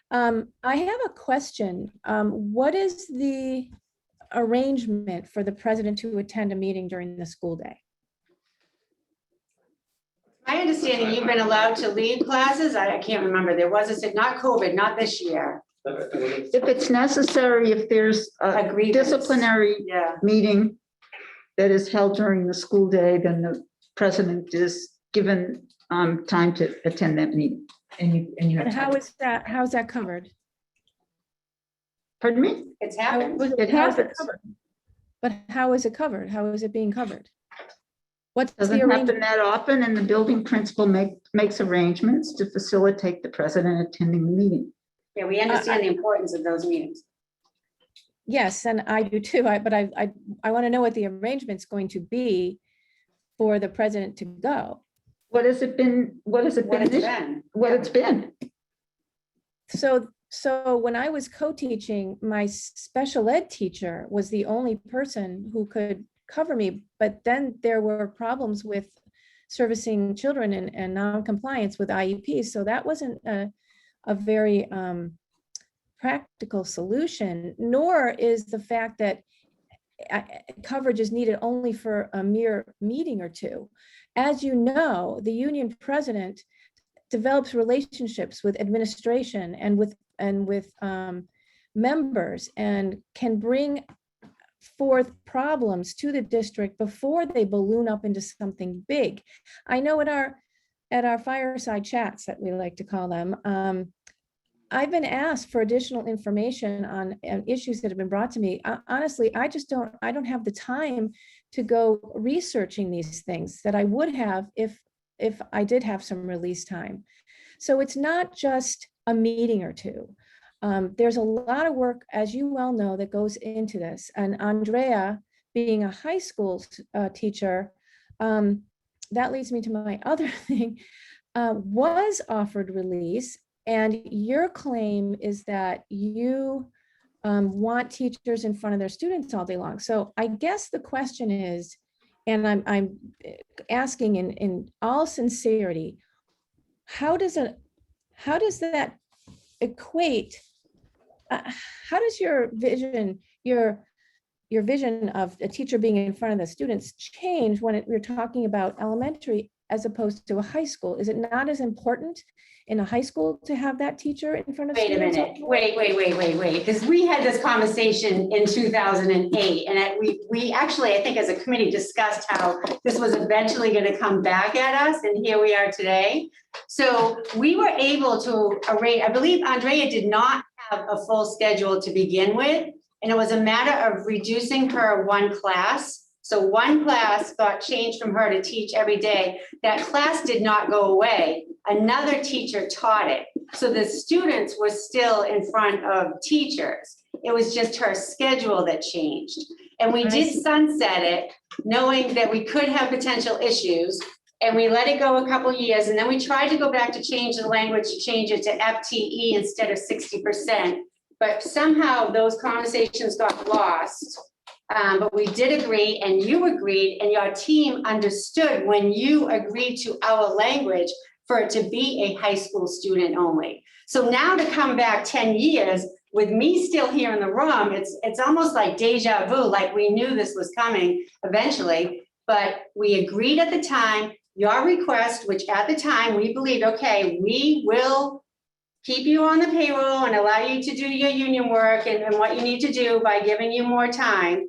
Speaker 5: I have a question. What is the arrangement for the president to attend a meeting during the school day?
Speaker 1: My understanding, you've been allowed to lead classes, I can't remember, there was not COVID, not this year.
Speaker 6: If it's necessary, if there's a
Speaker 1: Agreement.
Speaker 6: disciplinary
Speaker 1: Yeah.
Speaker 6: meeting that is held during the school day, then the president is given time to attend that meeting.
Speaker 12: And you
Speaker 5: And how's that covered?
Speaker 6: Pardon me?
Speaker 1: It's
Speaker 5: How
Speaker 1: happened.
Speaker 5: is
Speaker 6: It happens.
Speaker 5: covered? But how is it covered? How is it being covered? What's the
Speaker 6: Doesn't happen
Speaker 5: arrangement?
Speaker 6: that often, and the building principal makes arrangements to facilitate the president attending the meeting.
Speaker 1: Yeah, we understand the importance of those meetings.
Speaker 5: Yes, and I do too. But I want to know what the arrangement's going to be for the president to go.
Speaker 6: What has it been? What has it
Speaker 1: What
Speaker 6: been?
Speaker 1: it's been.
Speaker 6: What it's been?
Speaker 5: So when I was co-teaching, my special ed teacher was the only person who could cover me, but then there were problems with servicing children and non-compliance with IEPs. So that wasn't a very practical solution, nor is the fact that coverage is needed only for a mere meeting or two. As you know, the union president develops relationships with administration and with members, and can bring forth problems to the district before they balloon up into something big. I know at our fireside chats, that we like to call them, I've been asked for additional information on issues that have been brought to me. Honestly, I don't have the time to go researching these things that I would have if I did have some release time. So it's not just a meeting or two. There's a lot of work, as you well know, that goes into this. And Andrea, being a high school teacher, that leads me to my other thing, was offered release. And your claim is that you want teachers in front of their students all day long. So I guess the question is, and I'm asking in all sincerity, how does that equate? How does your vision of a teacher being in front of the students change when we're talking about elementary as opposed to a high school? Is it not as important in a high school to have that teacher in front of
Speaker 1: Wait a
Speaker 5: students?
Speaker 1: minute, wait, because we had this conversation in 2008, and we actually, I think as a committee, discussed how this was eventually going to come back at us, and here we are today. So we were able to arrange, I believe Andrea did not have a full schedule to begin with, and it was a matter of reducing her one class. So one class got changed from her to teach every day. That class did not go away. Another teacher taught it. So the students were still in front of teachers. It was just her schedule that changed. And we did sunset it, knowing that we could have potential issues. And we let it go a couple years. And then we tried to go back to change the language, to change it to FTE instead of 60%. But somehow those conversations got lost. But we did agree, and you agreed, and your team understood when you agreed to our language for it to be a high school student only. So now to come back 10 years with me still here in the room, it's almost like deja vu, like we knew this was coming eventually, but we agreed at the time, your request, which at the time we believed, okay, we will keep you on the payroll and allow you to do your union work and what you need to do by giving you more time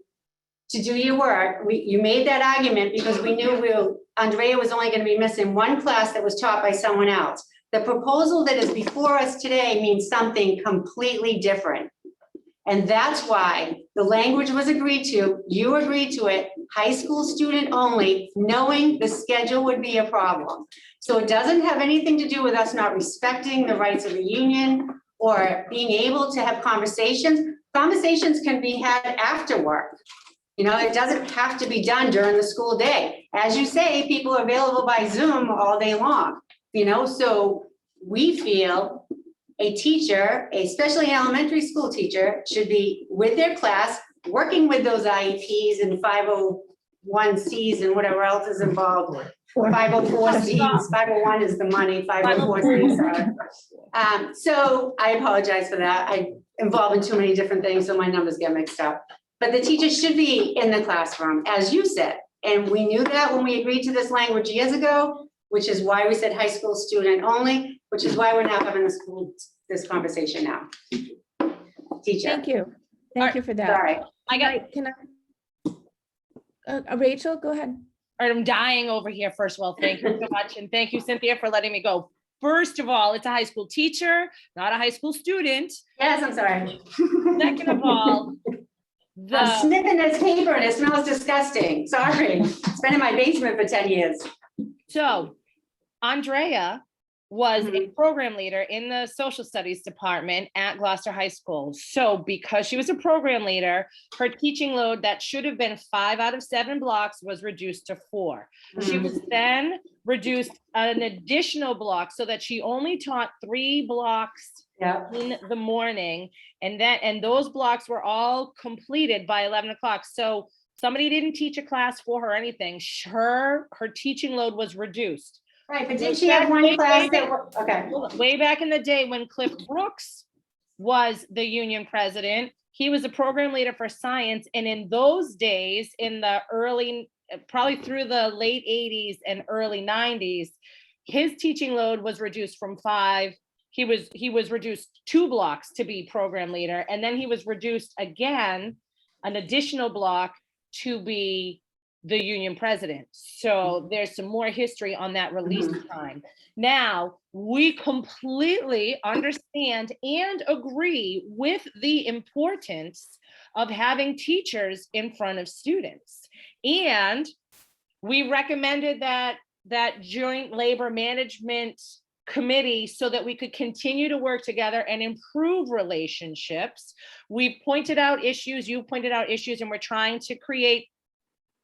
Speaker 1: to do your work. You made that argument because we knew Andrea was only going to be missing one class that was taught by someone else. The proposal that is before us today means something completely different. And that's why the language was agreed to, you agreed to it, high school student only, knowing the schedule would be a problem. So it doesn't have anything to do with us not respecting the rights of the union or being able to have conversations. Conversations can be had after work. You know, it doesn't have to be done during the school day. As you say, people are available by Zoom all day long, you know, so we feel a teacher, especially an elementary school teacher, should be with their class, working with those IEPs and 501Cs and whatever else is involved. 504Cs, 501 is the money, 504Cs are. So I apologize for that. I'm involved in too many different things, so my numbers get mixed up. But the teachers should be in the classroom, as you said. And we knew that when we agreed to this language years ago, which is why we said high school student only, which is why we're now having this conversation now. Teacher.
Speaker 5: Thank you. Thank you for that.
Speaker 1: Sorry.
Speaker 5: Can I, Rachel, go ahead.
Speaker 10: All right, I'm dying over here. First of all, thank you so much. And thank you, Cynthia, for letting me go. First of all, it's a high school teacher, not a high school student.
Speaker 1: Yes, I'm sorry.
Speaker 10: Second of all,
Speaker 1: I'm sniffing this paper and it smells disgusting. Sorry. It's been in my basement for 10 years.
Speaker 10: So Andrea was a program leader in the social studies department at Gloucester High School. So because she was a program leader, her teaching load that should have been 5 out of 7 blocks was reduced to 4. She was then reduced an additional block so that she only taught 3 blocks in the morning. And those blocks were all completed by 11 o'clock. So somebody didn't teach a class for her or anything. Her teaching load was reduced.
Speaker 1: Right, but did she have one class that, okay.
Speaker 10: Way back in the day when Cliff Brooks was the union president, he was a program leader for science. And in those days, in the early, probably through the late 80s and early 90s, his teaching load was reduced from 5. He was reduced 2 blocks to be program leader. And then he was reduced again, an additional block to be the union president. So there's some more history on that release time. Now, we completely understand and agree with the importance of having teachers in front of students. And we recommended that joint labor management committee so that we could continue to work together and improve relationships. We've pointed out issues, you pointed out issues, and we're trying to create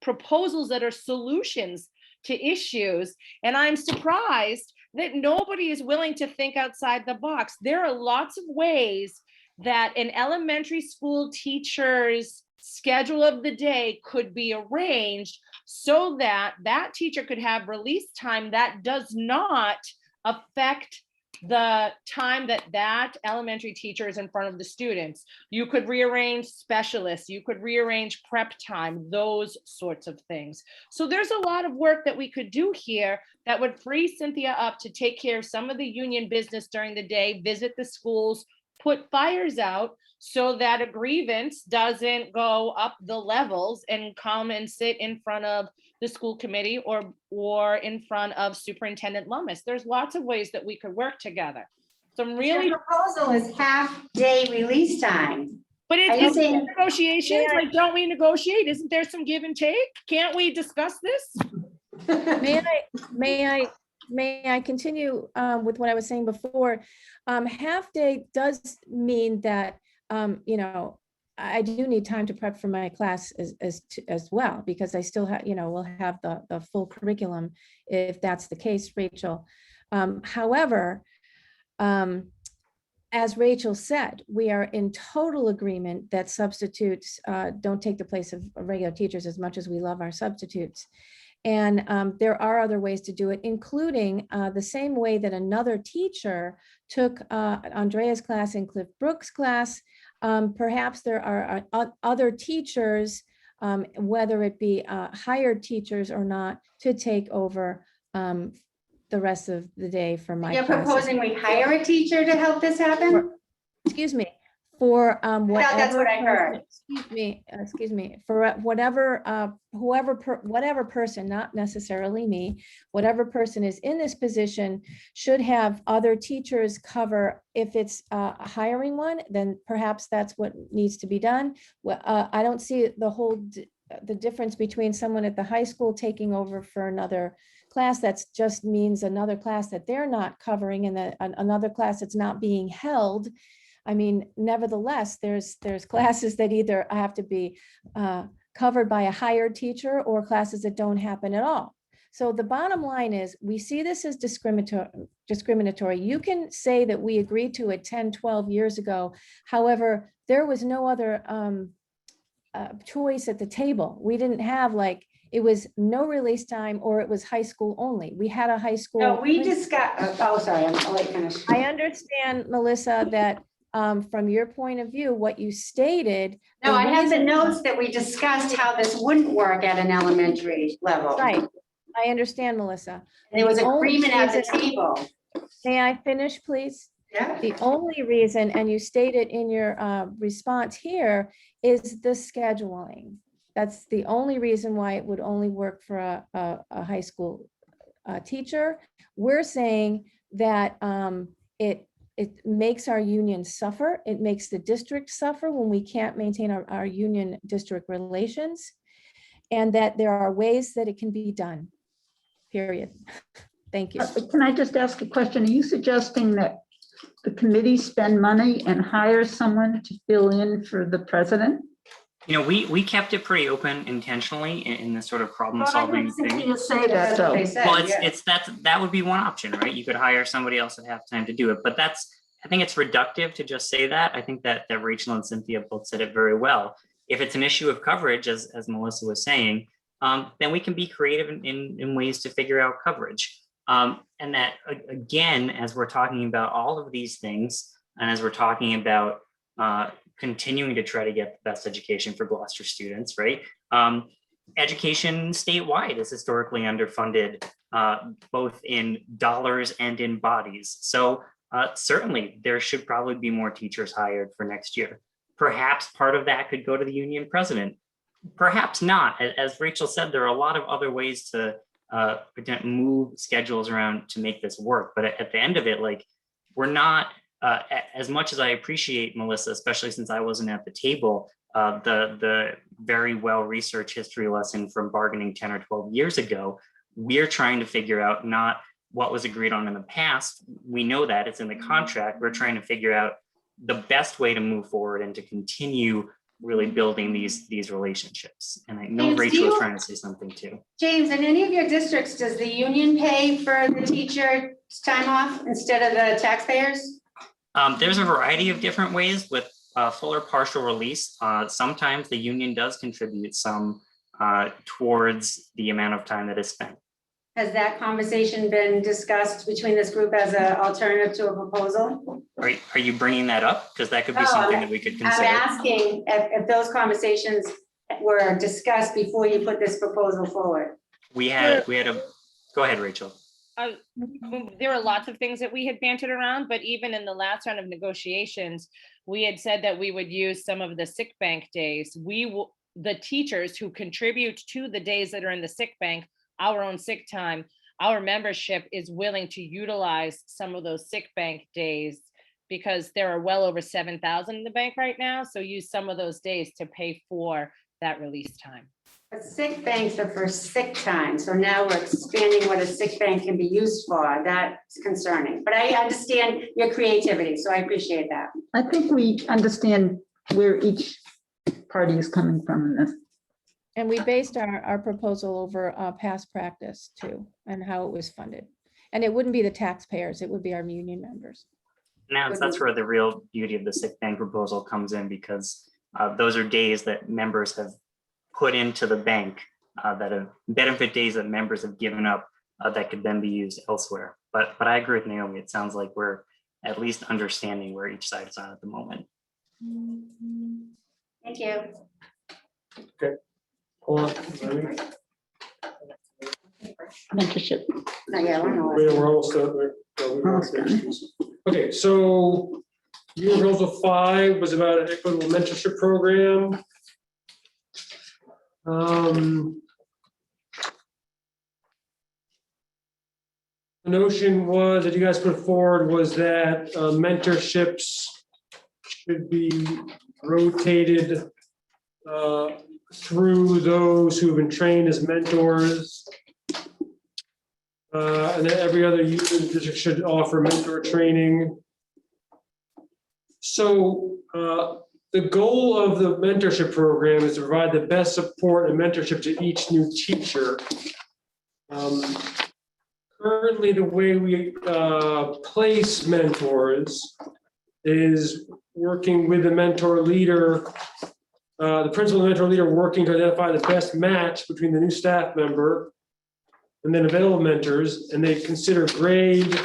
Speaker 10: proposals that are solutions to issues. And I'm surprised that nobody is willing to think outside the box. There are lots of ways that an elementary school teacher's schedule of the day could be arranged so that that teacher could have release time that does not affect the time that that elementary teacher is in front of the students. You could rearrange specialists, you could rearrange prep time, those sorts of things. So there's a lot of work that we could do here that would free Cynthia up to take care of some of the union business during the day, visit the schools, put fires out so that a grievance doesn't go up the levels and come and sit in front of the school committee or in front of Superintendent Lummis. There's lots of ways that we could work together. Some really,
Speaker 1: Your proposal is half-day release time.
Speaker 10: but
Speaker 1: Are you
Speaker 10: it's
Speaker 1: saying-
Speaker 10: negotiations, like, don't we negotiate? Isn't there some give and take? Can't we discuss this?
Speaker 5: May I continue with what I was saying before? Half day does mean that, I do need time to prep for my class as well, because I still have, will have the full curriculum if that's the case, Rachel. However, as Rachel said, we are in total agreement that substitutes don't take the place of regular teachers as much as we love our substitutes. And there are other ways to do it, including the same way that another teacher took Andrea's class and Cliff Brooks' class. Perhaps there are other teachers, whether it be hired teachers or not, to take over the rest of the day for my
Speaker 1: You're
Speaker 5: classes.
Speaker 1: proposing we hire a teacher to help this happen?
Speaker 5: Excuse me, for
Speaker 1: that's what I heard.
Speaker 5: Excuse me, for whatever person, not necessarily me, whatever person is in this position should have other teachers cover. If it's hiring one, then perhaps that's what needs to be done. Well, I don't see the difference between someone at the high school taking over for another class. That just means another class that they're not covering and another class that's not being held. I mean, nevertheless, there's classes that either have to be covered by a hired teacher or classes that don't happen at all. So the bottom line is, we see this as discriminatory. You can say that we agreed to it 10, 12 years ago. However, there was no other choice at the table. We didn't have it was no release time or it was high school only. We had a high school.
Speaker 1: No, we discussed, sorry, I'll let you finish.
Speaker 5: I understand, Melissa, that from your point of view, what you stated.
Speaker 1: No, I have the
Speaker 5: reason-
Speaker 1: notes that we discussed how this wouldn't work at an elementary level.
Speaker 5: Right, I understand, Melissa.
Speaker 1: There was
Speaker 5: The only
Speaker 1: agreement at the
Speaker 5: reason-
Speaker 1: table.
Speaker 5: May I finish, please?
Speaker 1: Yeah.
Speaker 5: The only reason, and you stated in your response here, is the scheduling. That's the only reason why it would only work for a high school teacher. We're saying that it makes our union suffer. It makes the district suffer when we can't maintain our union district relations, and that there are ways that it can be done, period. Thank you.
Speaker 6: Can I just ask a question? Are you suggesting that the committee spend money and hire someone to fill in for the president?
Speaker 8: We kept it pretty open intentionally in this sort of problem solving thing.
Speaker 6: You say that though.
Speaker 8: Well, that would be one option, right? You could hire somebody else at halftime to do it, but I think it's reductive to just say that. I think that Rachel and Cynthia both said it very well. If it's an issue of coverage, as Melissa was saying, then we can be creative in ways to figure out coverage. And that, again, as we're talking about all of these things, and as we're talking about continuing to try to get the best education for Gloucester students, right? Education statewide is historically underfunded, both in dollars and in bodies. So certainly there should probably be more teachers hired for next year. Perhaps part of that could go to the union president. Perhaps not. As Rachel said, there are a lot of other ways to move schedules around to make this work. But at the end of it, we're not, as much as I appreciate Melissa, especially since I wasn't at the table, the very well-researched history lesson from bargaining 10 or 12 years ago, we're trying to figure out not what was agreed on in the past. We know that it's in the contract. We're trying to figure out the best way to move forward and to continue really building these relationships. And I know
Speaker 1: James,
Speaker 8: Rachel is trying to say something too.
Speaker 1: James, in any of your districts, does the union pay for the teacher's time off instead of the taxpayers?
Speaker 8: There's a variety of different ways with full or partial release. Sometimes the union does contribute some towards the amount of time that is spent.
Speaker 1: Has that conversation been discussed between this group as an alternative to a proposal?
Speaker 8: Are you bringing that up? Because that could be
Speaker 1: No,
Speaker 8: something that we could
Speaker 1: I'm
Speaker 8: consider.
Speaker 1: asking if those conversations were discussed before you put this proposal forward.
Speaker 8: We had a, go ahead, Rachel.
Speaker 10: There were lots of things that we had bantered around, but even in the last round of negotiations, we had said that we would use some of the sick bank days. The teachers who contribute to the days that are in the sick bank, our own sick time, our membership is willing to utilize some of those sick bank days because there are well over 7,000 in the bank right now. So use some of those days to pay for that release time.
Speaker 1: But sick banks are for sick time, so now we're expanding what a sick bank can be used for. That's concerning, but I understand your creativity, so I appreciate that.
Speaker 6: I think we understand where each party is coming from in this.
Speaker 5: And we based our proposal over past practice too, and how it was funded. And it wouldn't be the taxpayers, it would be our union members.
Speaker 8: Now, that's where the real beauty of the sick bank proposal comes in, because those are days that members have put into the bank that are benefit days that members have given up that could then be used elsewhere. But I agree with Naomi. It sounds like we're at least understanding where each side is on at the moment.
Speaker 1: Thank you.
Speaker 9: Hold on.
Speaker 6: Mentorship.
Speaker 1: No, yeah, we're not.
Speaker 9: We're almost done. Okay, so your proposal 5 was about an equitable mentorship program. The notion was that you guys put forward was that mentorships should be rotated through those who've been trained as mentors. And then every other union district should offer mentor training. So the goal of the mentorship program is to provide the best support and mentorship to each new teacher. Currently, the way we place mentors is working with the mentor leader, the principal and mentor leader working to identify the best match between the new staff member and then available mentors, and they consider grade,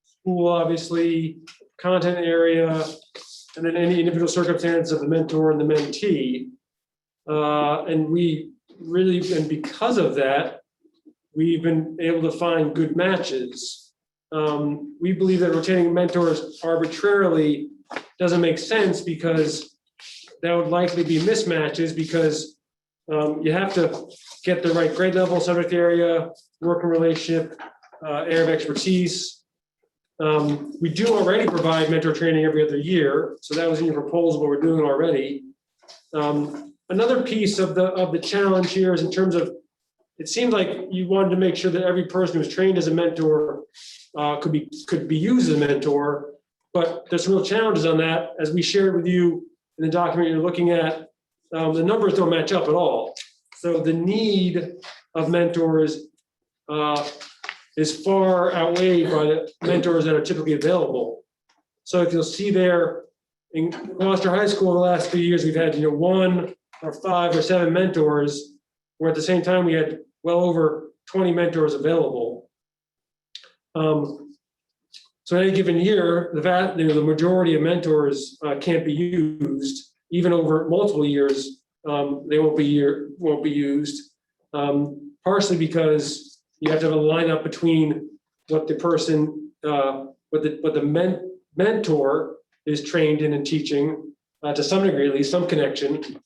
Speaker 9: school, obviously, content area, and then any individual circumstance of the mentor and the mentee. And we really, and because of that, we've been able to find good matches. We believe that rotating mentors arbitrarily doesn't make sense because that would likely be mismatches because you have to get the right grade level, subject area, working relationship, area of expertise. We do already provide mentor training every other year, so that was in your proposal, but we're doing it already. Another piece of the challenge here is in terms of, it seemed like you wanted to make sure that every person who's trained as a mentor could be used as a mentor, but there's some real challenges on that. As we shared with you in the document you're looking at, the numbers don't match up at all. So the need of mentors is far outweighed by the mentors that are typically available. So if you'll see there in Gloucester High School in the last few years, we've had 1 or 5 or 7 mentors, where at the same time we had well over 20 mentors available. So any given year, the majority of mentors can't be used, even over multiple years. They won't be used, partially because you have to have a lineup between what the person, what the mentor is trained in and teaching, to some degree, at least some connection,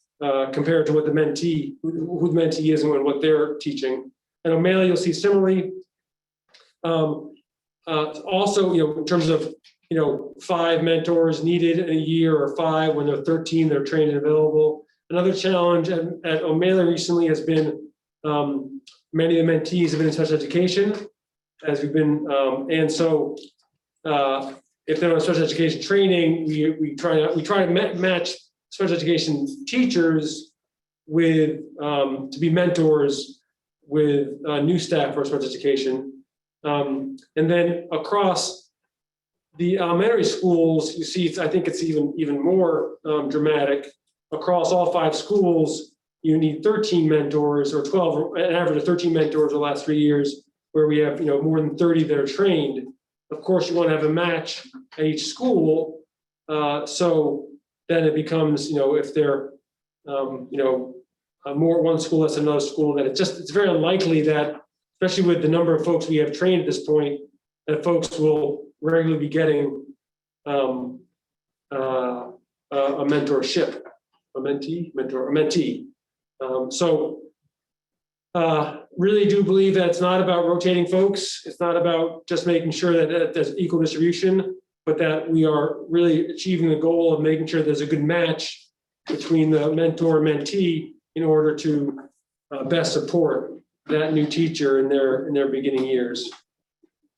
Speaker 9: compared to what the mentee, who the mentee is and what they're teaching. And O'Malley, you'll see similarly. Also, in terms of 5 mentors needed in a year or 5 when they're 13, they're trained and available. Another challenge at O'Malley recently has been many of the mentees have been in special education, as we've been, and so if they're on special education training, we try to match special education teachers with to be mentors with new staff for special education. And then across the elementary schools, you see, I think it's even more dramatic. Across all 5 schools, you need 13 mentors or 12, an average of 13 mentors the last 3 years, where we have, more than 30 that are trained. Of course, you want to have a match at each school. So then it becomes, if they're, more one school less than another school, that it's very unlikely that, especially with the number of folks we have trained at this point, that folks will regularly be getting a mentorship, a mentee. So really do believe that it's not about rotating folks. It's not about just making sure that there's equal distribution, but that we are really achieving the goal of making sure there's a good match between the mentor and mentee in order to best support that new teacher in their beginning years.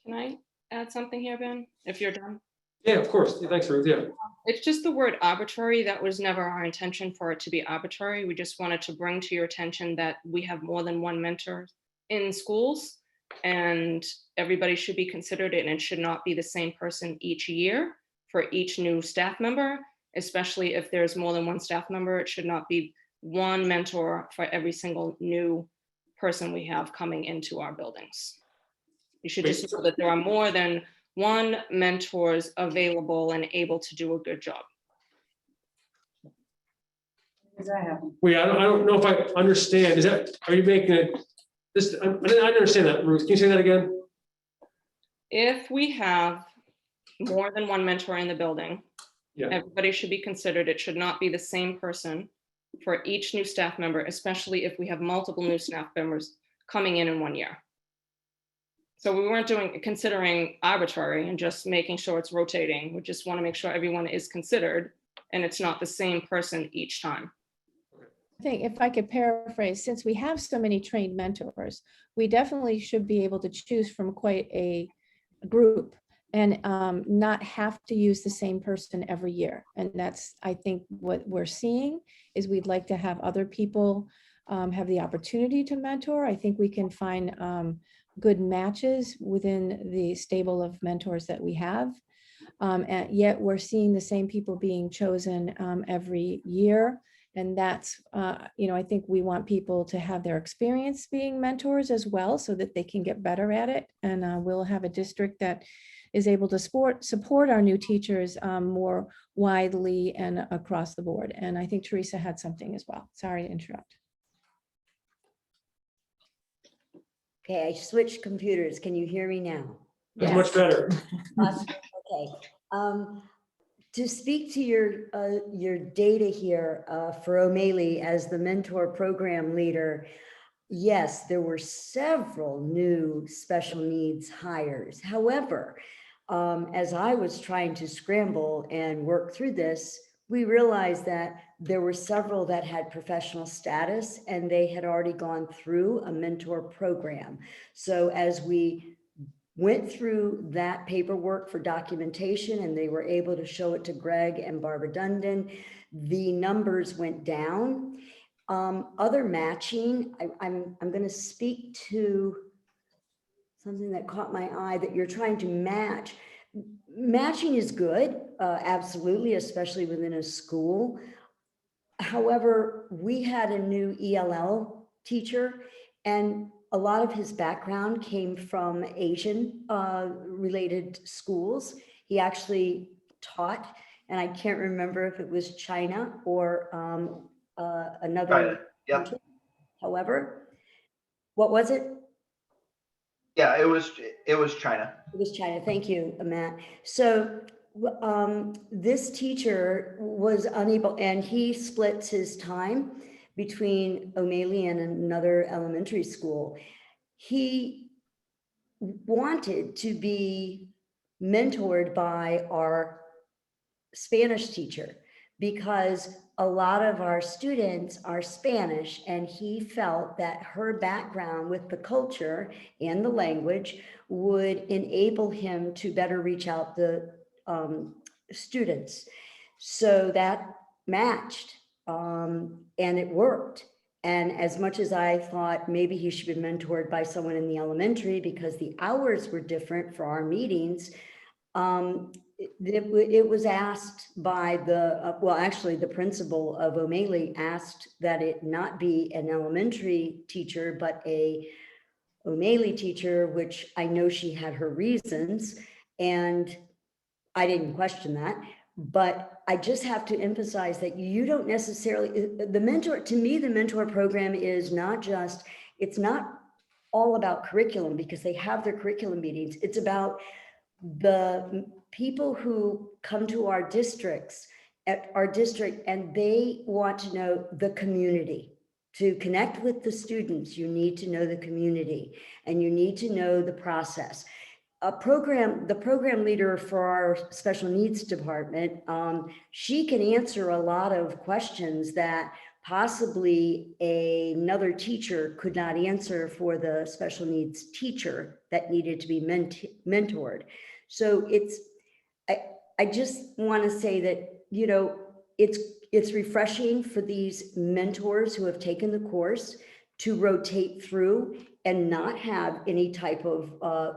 Speaker 14: Can I add something here, Ben, if you're done?
Speaker 9: Yeah, of course. Thanks, Ruth. Yeah.
Speaker 14: It's just the word arbitrary. That was never our intention for it to be arbitrary. We just wanted to bring to your attention that we have more than one mentor in schools, and everybody should be considered, and it should not be the same person each year for each new staff member, especially if there's more than one staff member. It should not be one mentor for every single new person we have coming into our buildings. You should just know that there are more than one mentors available and able to do a good job.
Speaker 9: Wait, I don't know if I understand. Are you making it, this, I didn't understand that, Ruth. Can you say that again?
Speaker 14: If we have more than one mentor in the building,
Speaker 9: Yeah.
Speaker 14: everybody should be considered. It should not be the same person for each new staff member, especially if we have multiple new staff members coming in 1 year. So we weren't considering arbitrary and just making sure it's rotating. We just want to make sure everyone is considered and it's not the same person each time.
Speaker 5: I think if I could paraphrase, since we have so many trained mentors, we definitely should be able to choose from quite a group and not have to use the same person every year. And that's, I think, what we're seeing is we'd like to have other people have the opportunity to mentor. I think we can find good matches within the stable of mentors that we have. And yet we're seeing the same people being chosen every year. And that's, I think we want people to have their experience being mentors as well so that they can get better at it. And we'll have a district that is able to support our new teachers more widely and across the board. And I think Teresa had something as well. Sorry to interrupt.
Speaker 13: Okay, I switched computers. Can you hear me now?
Speaker 9: That's much better.
Speaker 13: Awesome. Okay. To speak to your data here for O'Malley as the mentor program leader, yes, there were several new special needs hires. However, as I was trying to scramble and work through this, we realized that there were several that had professional status and they had already gone through a mentor program. So as we went through that paperwork for documentation and they were able to show it to Greg and Barbara Dundon, the numbers went down. Other matching, I'm going to speak to something that caught my eye that you're trying to match. Matching is good, absolutely, especially within a school. However, we had a new ELL teacher and a lot of his background came from Asian related schools. He actually taught, and I can't remember if it was China or another country. However, what was it?
Speaker 7: Yeah, it was China.
Speaker 13: It was China. Thank you, Matt. So this teacher was unable, and he splits his time between O'Malley and another elementary school. He wanted to be mentored by our Spanish teacher because a lot of our students are Spanish, and he felt that her background with the culture and the language would enable him to better reach out the students. So that matched, and it worked. And as much as I thought maybe he should be mentored by someone in the elementary because the hours were different for our meetings, It was asked by the, well, actually, the principal of O'Malley asked that it not be an elementary teacher, but a O'Malley teacher, which I know she had her reasons, and I didn't question that. But I just have to emphasize that you don't necessarily, the mentor, to me, the mentor program is not just, it's not all about curriculum because they have their curriculum meetings. It's about the people who come to our districts, at our district, and they want to know the community. To connect with the students, you need to know the community and you need to know the process. The program leader for our special needs department, she can answer a lot of questions that possibly another teacher could not answer for the special needs teacher that needed to be mentored. So I just want to say that, you know, it's refreshing for these mentors who have taken the course to rotate through and not have any type of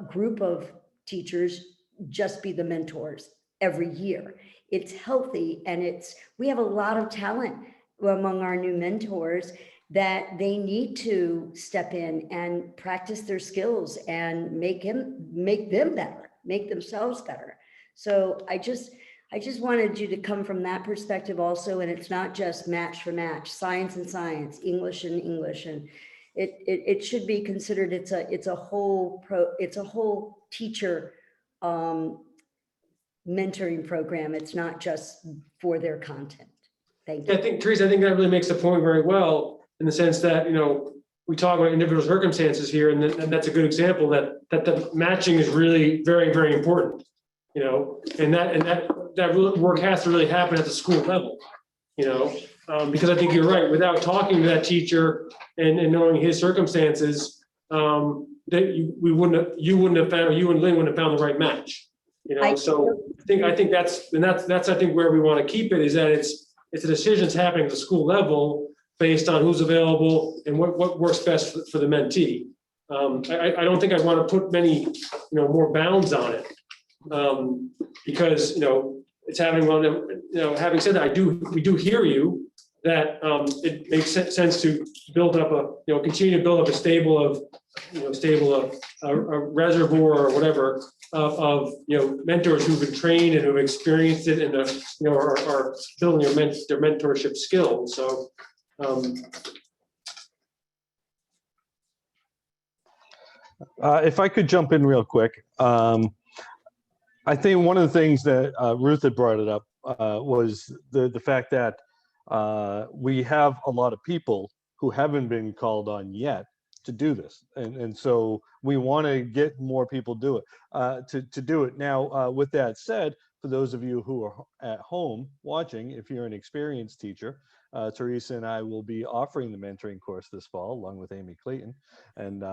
Speaker 13: group of teachers just be the mentors every year. It's healthy, and we have a lot of talent among our new mentors that they need to step in and practice their skills and make them better, make themselves better. So I just wanted you to come from that perspective also, and it's not just match for match, science and science, English and English, and it should be considered. It's a whole teacher mentoring program. It's not just for their content. Thank you.
Speaker 9: I think, Teresa, I think that really makes the point very well, in the sense that, you know, we talk about individual circumstances here, and that's a good example that the matching is really very, very important, you know, and that work has to really happen at the school level, you know, because I think you're right. Without talking to that teacher and knowing his circumstances, that you and Lynn wouldn't have found the right match, you know. So I think that's I think where we want to keep it, is that it's the decisions happening at the school level based on who's available and what works best for the mentee. I don't think I want to put many, you know, more bounds on it, because, you know, it's having one. You know, having said that, we do hear you that it makes sense to build up continue to build up a reservoir or whatever of mentors who've been trained and who've experienced it and are building their mentorship skills. So.
Speaker 3: If I could jump in real quick, I think one of the things that Ruth had brought it up was the fact that we have a lot of people who haven't been called on yet to do this, and so we want to get more people do it to do it. Now, with that said, for those of you who are at home watching, if you're an experienced teacher, Teresa and I will be offering the mentoring course this fall along with Amy Clayton, and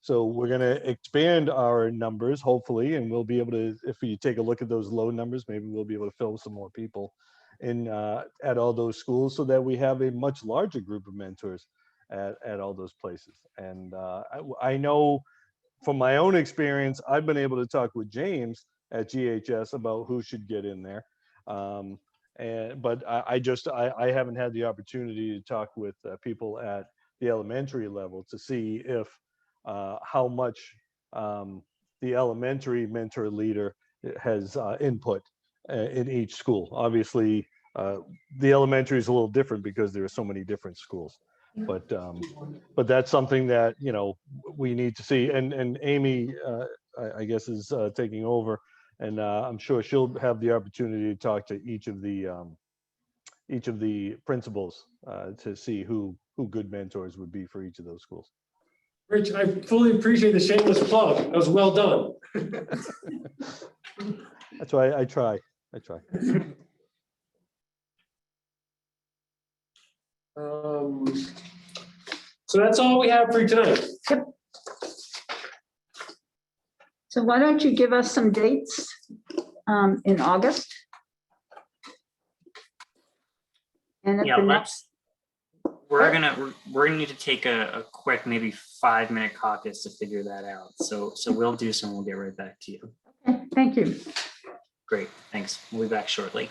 Speaker 3: so we're going to expand our numbers, hopefully, and we'll be able to, if you take a look at those low numbers, maybe we'll be able to fill some more people in at all those schools so that we have a much larger group of mentors at all those places. And I know from my own experience, I've been able to talk with James at GHS about who should get in there. But I haven't had the opportunity to talk with people at the elementary level to see if how much the elementary mentor leader has input in each school. Obviously, the elementary is a little different because there are so many different schools. But that's something that we need to see. And Amy, I guess, is taking over, and I'm sure she'll have the opportunity to talk to each of the principals to see who good mentors would be for each of those schools.
Speaker 9: Rich, I fully appreciate the shameless plug. That was well done.
Speaker 3: That's why I try.
Speaker 9: So that's all we have for you tonight.
Speaker 6: Yep. So why don't you give us some dates in August? And at
Speaker 8: Yeah,
Speaker 6: the next,
Speaker 8: we're gonna need to take a quick, maybe 5-minute caucus to figure that out. So we'll do some. We'll get right back to you.
Speaker 6: okay, thank you.
Speaker 8: Great, thanks. We'll be back shortly.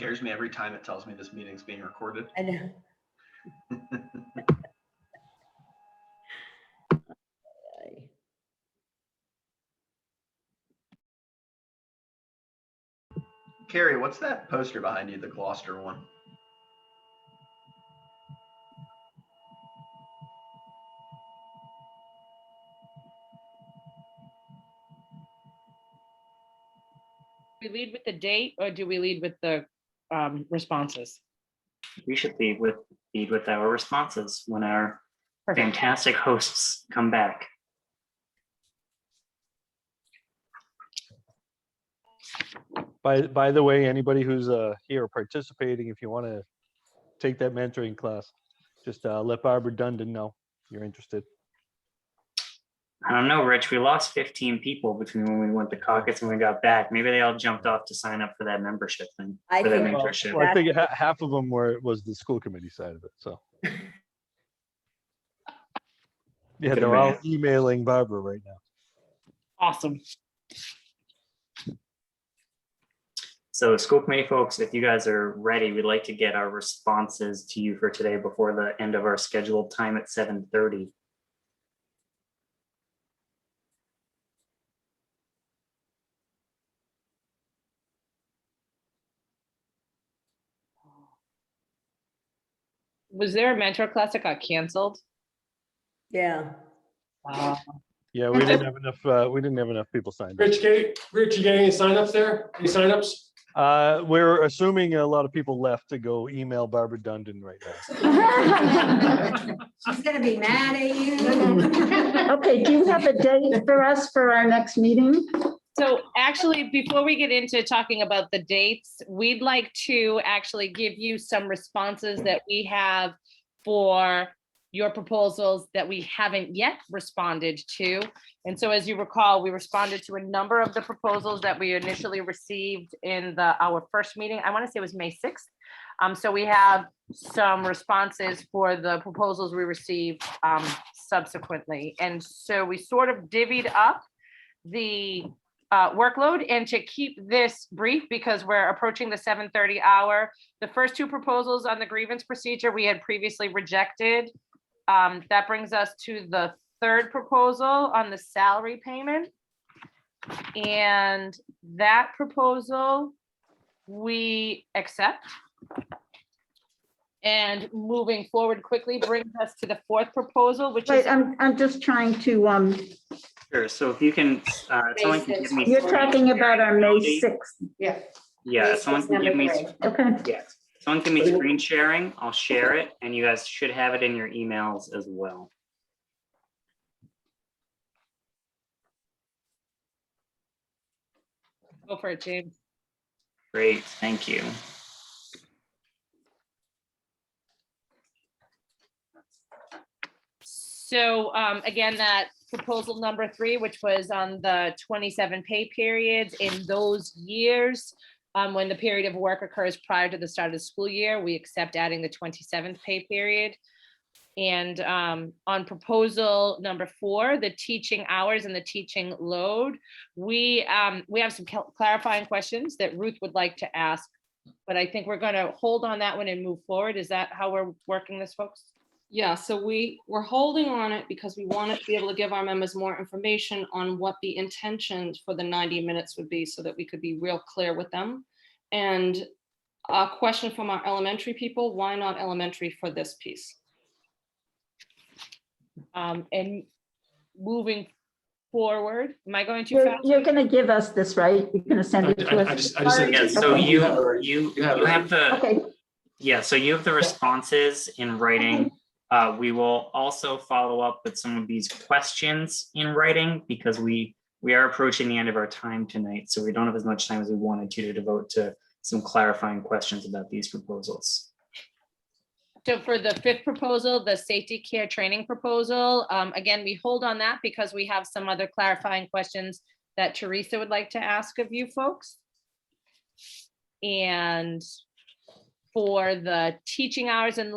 Speaker 7: scares me every time it tells me this meeting's being recorded.
Speaker 13: I know.
Speaker 7: Carrie, what's that poster behind you, the Gloucester one?
Speaker 10: We lead with the date or do we lead with the responses?
Speaker 8: We should lead with our responses when our
Speaker 10: Perfect.
Speaker 8: fantastic hosts come back.
Speaker 3: By the way, anybody who's here participating, if you want to take that mentoring class, just let Barbara Dundon know you're interested.
Speaker 8: I don't know, Rich, we lost 15 people between when we went to caucus and we got back. Maybe they all jumped off to sign up for that membership thing,
Speaker 13: I
Speaker 8: for that
Speaker 13: think-
Speaker 8: mentorship.
Speaker 3: Well, I think half of them was the school committee side of it, so. Yeah,
Speaker 8: Good
Speaker 3: they're all
Speaker 8: man.
Speaker 3: emailing Barbara right now.
Speaker 10: Awesome.
Speaker 8: So school committee folks, if you guys are ready, we'd like to get our responses to you for today before the end of our scheduled time at 7:30.
Speaker 10: Was there a mentor class that got canceled?
Speaker 13: Yeah.
Speaker 3: Yeah, we didn't have enough people signed up.
Speaker 9: Rich, you get any signups there? Any signups?
Speaker 3: We're assuming a lot of people left to go email Barbara Dundon right now.
Speaker 1: She's gonna be mad at you.
Speaker 6: Okay, do you have a date for us for our next meeting?
Speaker 10: So actually, before we get into talking about the dates, we'd like to actually give you some responses that we have for your proposals that we haven't yet responded to. And so as you recall, we responded to a number of the proposals that we initially received in our first meeting. I want to say it was May 6th. So we have some responses for the proposals we received subsequently. And so we sort of divvied up the workload, and to keep this brief because we're approaching the 7:30 hour. The first two proposals on the grievance procedure we had previously rejected. That brings us to the third proposal on the salary payment. And that proposal we accept. And moving forward quickly brings us to the fourth proposal, which is.
Speaker 6: Wait, I'm just trying to,
Speaker 8: Sure, so if you can, someone can give me.
Speaker 6: you're talking about our May
Speaker 8: Ability.
Speaker 6: 6th.
Speaker 1: Yeah.
Speaker 8: Yeah,
Speaker 1: May
Speaker 8: someone
Speaker 1: 6th,
Speaker 8: can give me,
Speaker 1: number
Speaker 6: Okay.
Speaker 8: yeah, someone give me screen sharing, I'll share it, and you guys should have it in your emails as well.
Speaker 10: Go for it, James.
Speaker 8: Great, thank you.
Speaker 10: So again, that proposal number 3, which was on the 27 pay periods in those years, when the period of work occurs prior to the start of the school year, we accept adding the 27th pay period. And on proposal number 4, the teaching hours and the teaching load, we have some clarifying questions that Ruth would like to ask, but I think we're going to hold on that one and move forward. Is that how we're working this, folks?
Speaker 14: Yeah, so we're holding on it because we wanted to be able to give our members more information on what the intentions for the 90 minutes would be so that we could be real clear with them. And a question from our elementary people, why not elementary for this piece?
Speaker 10: And moving forward, am I going too fast?
Speaker 6: You're gonna give us this, right? You're gonna send it to
Speaker 9: I
Speaker 6: us?
Speaker 9: just said.
Speaker 8: Yeah, so
Speaker 6: Okay.
Speaker 8: you
Speaker 11: You have it.
Speaker 8: have the,
Speaker 6: Okay,
Speaker 8: yeah, so you have the responses in writing. We will also follow up with some of these questions in writing because we are approaching the end of our time tonight, so we don't have as much time as we wanted to devote to some clarifying questions about these proposals.
Speaker 10: So for the 5th proposal, the safety care training proposal, again, we hold on that because we have some other clarifying questions that Teresa would like to ask of you folks. And for the teaching hours and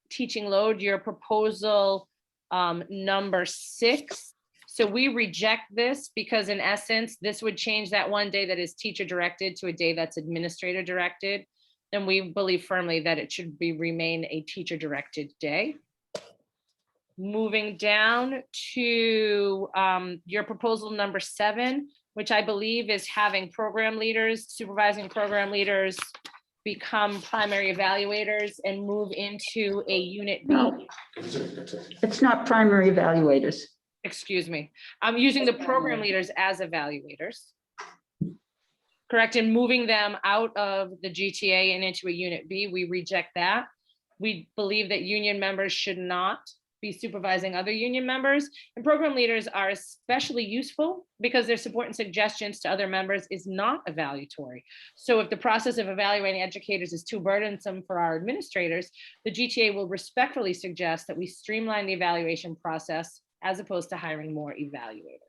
Speaker 10: teaching load, your proposal number 6. So we reject this because in essence, this would change that one day that is teacher directed to a day that's administrator directed. And we believe firmly that it should remain a teacher-directed day. Moving down to your proposal number 7, which I believe is having program leaders, supervising program leaders become primary evaluators and move into a unit B.
Speaker 6: No, it's not primary evaluators.
Speaker 10: Excuse me. I'm using the program leaders as evaluators. Correct, and moving them out of the GTA and into a unit B, we reject that. We believe that union members should not be supervising other union members, and program leaders are especially useful because their support and suggestions to other members is not evaluatory. So if the process of evaluating educators is too burdensome for our administrators, the GTA will respectfully suggest that we streamline the evaluation process as opposed to hiring more evaluators.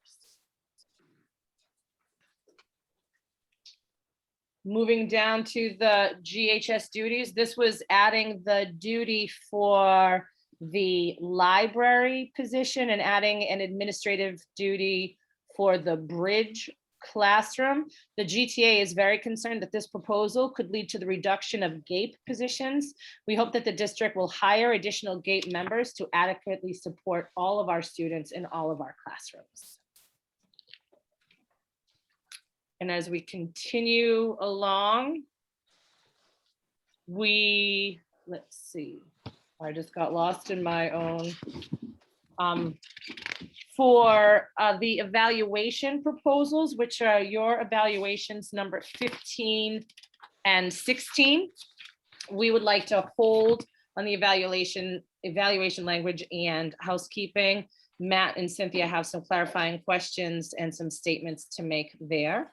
Speaker 10: Moving down to the GHS duties, this was adding the duty for the library position and adding an administrative duty for the bridge classroom. The GTA is very concerned that this proposal could lead to the reduction of GAPE positions. We hope that the district will hire additional GAPE members to adequately support all of our students in all of our classrooms. And as we continue along, let's see, I just got lost in my own. For the evaluation proposals, which are your evaluations number 15 and 16, we would like to hold on the evaluation language and housekeeping. Matt and Cynthia have some clarifying questions and some statements to make there.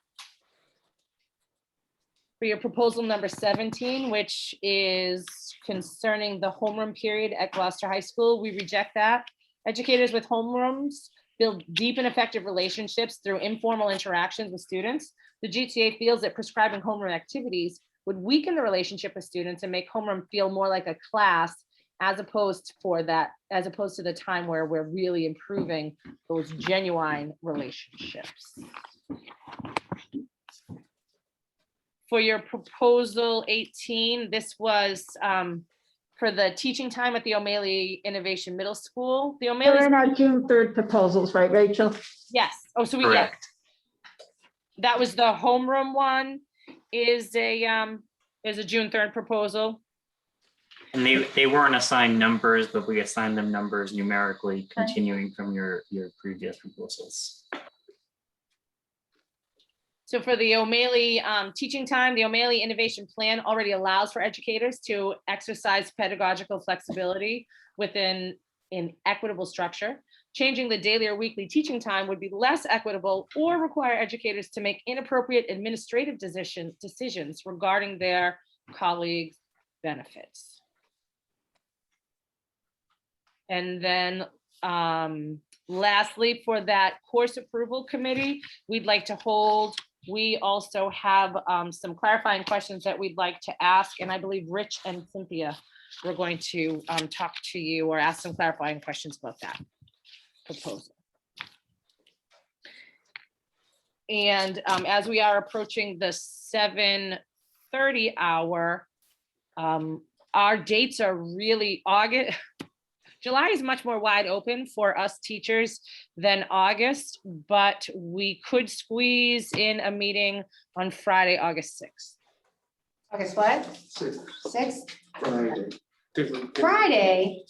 Speaker 10: For your proposal number 17, which is concerning the homeroom period at Gloucester High School, we reject that. Educators with homerooms build deep and effective relationships through informal interactions with students. The GTA feels that prescribing homeroom activities would weaken the relationship with students and make homeroom feel more like a class as opposed to the time where we're really improving those genuine relationships. For your proposal 18, this was for the teaching time at the O'Malley Innovation Middle School. The
Speaker 6: They're
Speaker 10: O'Malley,
Speaker 6: in our June 3rd proposals, right, Rachel?
Speaker 10: yes. Oh, so we, yeah.
Speaker 8: Correct.
Speaker 10: That was the homeroom one, is a June 3rd proposal.
Speaker 8: And they weren't assigned numbers, but we assigned them numbers numerically, continuing from your previous proposals.
Speaker 10: So for the O'Malley teaching time, the O'Malley Innovation Plan already allows for educators to exercise pedagogical flexibility within an equitable structure. Changing the daily or weekly teaching time would be less equitable or require educators to make inappropriate administrative decisions regarding their colleagues' benefits. And then lastly, for that course approval committee, we'd like to hold. We also have some clarifying questions that we'd like to ask, and I believe Rich and Cynthia were going to talk to you or ask some clarifying questions about that proposal. And as we are approaching the 7:30 hour, our dates are really August. July is much more wide open for us teachers than August, but we could squeeze in a meeting on Friday, August 6th.
Speaker 1: August what? 6th?
Speaker 9: Friday.
Speaker 1: Friday?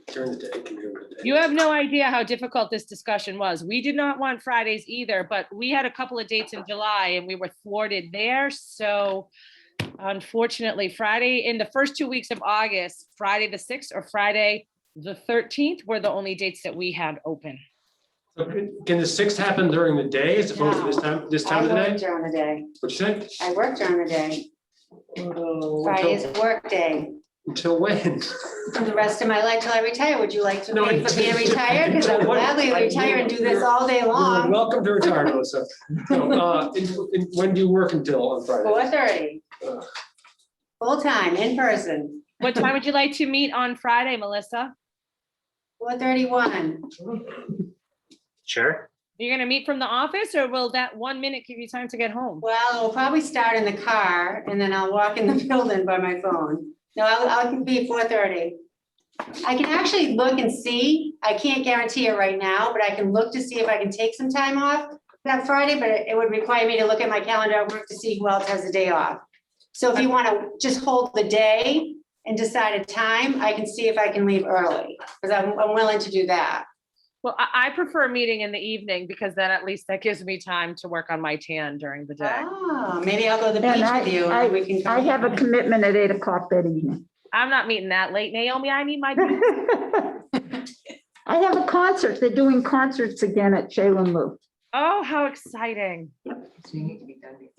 Speaker 9: During the day, can be during the day.
Speaker 10: You have no idea how difficult this discussion was. We did not want Fridays either, but we had a couple of dates in July and we were thwarted there. So unfortunately, Friday in the first 2 weeks of August, Friday the 6th or Friday the 13th were the only dates that we had open.
Speaker 9: So can the 6th happen during the day as opposed to this time of the
Speaker 1: I work
Speaker 9: day?
Speaker 1: during the day.
Speaker 9: What'd you say?
Speaker 1: I work during the day. Friday is a work day.
Speaker 9: Until when?
Speaker 1: For the rest of my life till I retire. Would you like to
Speaker 9: No,
Speaker 1: wait for me to
Speaker 9: until-
Speaker 1: retire? Because I'll
Speaker 9: until what?
Speaker 1: gladly retire and do this all day
Speaker 9: You're
Speaker 1: long.
Speaker 9: welcome to retire, Melissa. No, when do you work until on Friday?
Speaker 1: 4:30,
Speaker 9: Uh,
Speaker 1: full time, in person.
Speaker 10: What time would you like to meet on Friday, Melissa?
Speaker 1: 4:31.
Speaker 8: Sure.
Speaker 10: You're gonna meet from the office, or will that 1 minute give you time to get home?
Speaker 1: Well, we'll probably start in the car and then I'll walk in the building by my phone. No, I'll be 4:30. I can actually look and see. I can't guarantee it right now, but I can look to see if I can take some time off that Friday, but it would require me to look at my calendar at work to see who else has the day off. So if you want to just hold the day and decide a time, I can see if I can leave early, because I'm willing to do that.
Speaker 10: Well, I prefer meeting in the evening because then at least that gives me time to work on my tan during the day.
Speaker 1: Oh, maybe I'll go to the
Speaker 6: And
Speaker 1: beach with you and we can.
Speaker 6: I have a commitment at 8 o'clock that evening.
Speaker 10: I'm not meeting that late, Naomi. I need my.
Speaker 6: I have a concert. They're doing concerts again at Shaylin Lu.
Speaker 10: Oh, how exciting.
Speaker 1: You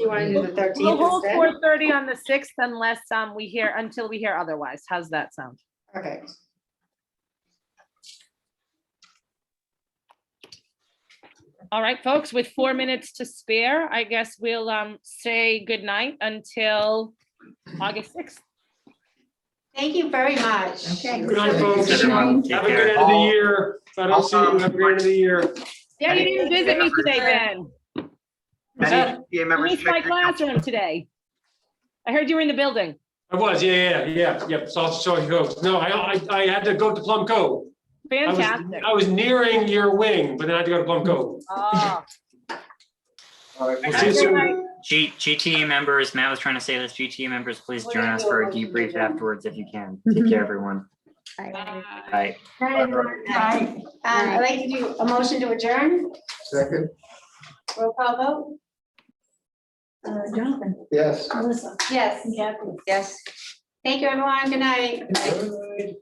Speaker 1: want to do the 13th
Speaker 10: We'll hold
Speaker 1: instead?
Speaker 10: 4:30 on the 6th unless until we hear otherwise. How's that sound?
Speaker 1: Perfect.
Speaker 10: All right, folks, with 4 minutes to spare, I guess we'll say goodnight until August 6th.
Speaker 1: Thank you very much.
Speaker 6: Okay.
Speaker 9: Good night, folks.
Speaker 8: Thanks, everyone. Take
Speaker 9: Have a good
Speaker 8: care.
Speaker 9: end of the year. If I don't see you, have a great end of the year.
Speaker 10: Yeah, you didn't visit me today, Ben.
Speaker 7: Any team
Speaker 10: You
Speaker 7: members?
Speaker 10: missed my classroom today. I heard you were in the building.
Speaker 9: I was, yeah. So you go. No, I had to go to Plum Cove.
Speaker 10: Fantastic.
Speaker 9: I was nearing your wing, but then I had to go to Plum Cove.
Speaker 10: Oh,
Speaker 11: All right.
Speaker 9: We'll see you soon.
Speaker 8: GTE members, Matt was trying to say this, GTE members, please join us for a debrief afterwards if you can. Take care, everyone. Bye.
Speaker 1: Night, everyone. I'd like to do a motion to adjourn.
Speaker 11: Second,
Speaker 1: Roll call
Speaker 5: Jonathan,
Speaker 11: yes.
Speaker 5: Melissa,
Speaker 1: vote? Yes.
Speaker 5: and Kathy.
Speaker 12: Yes.
Speaker 1: Thank you, everyone. Good night.
Speaker 11: Good night.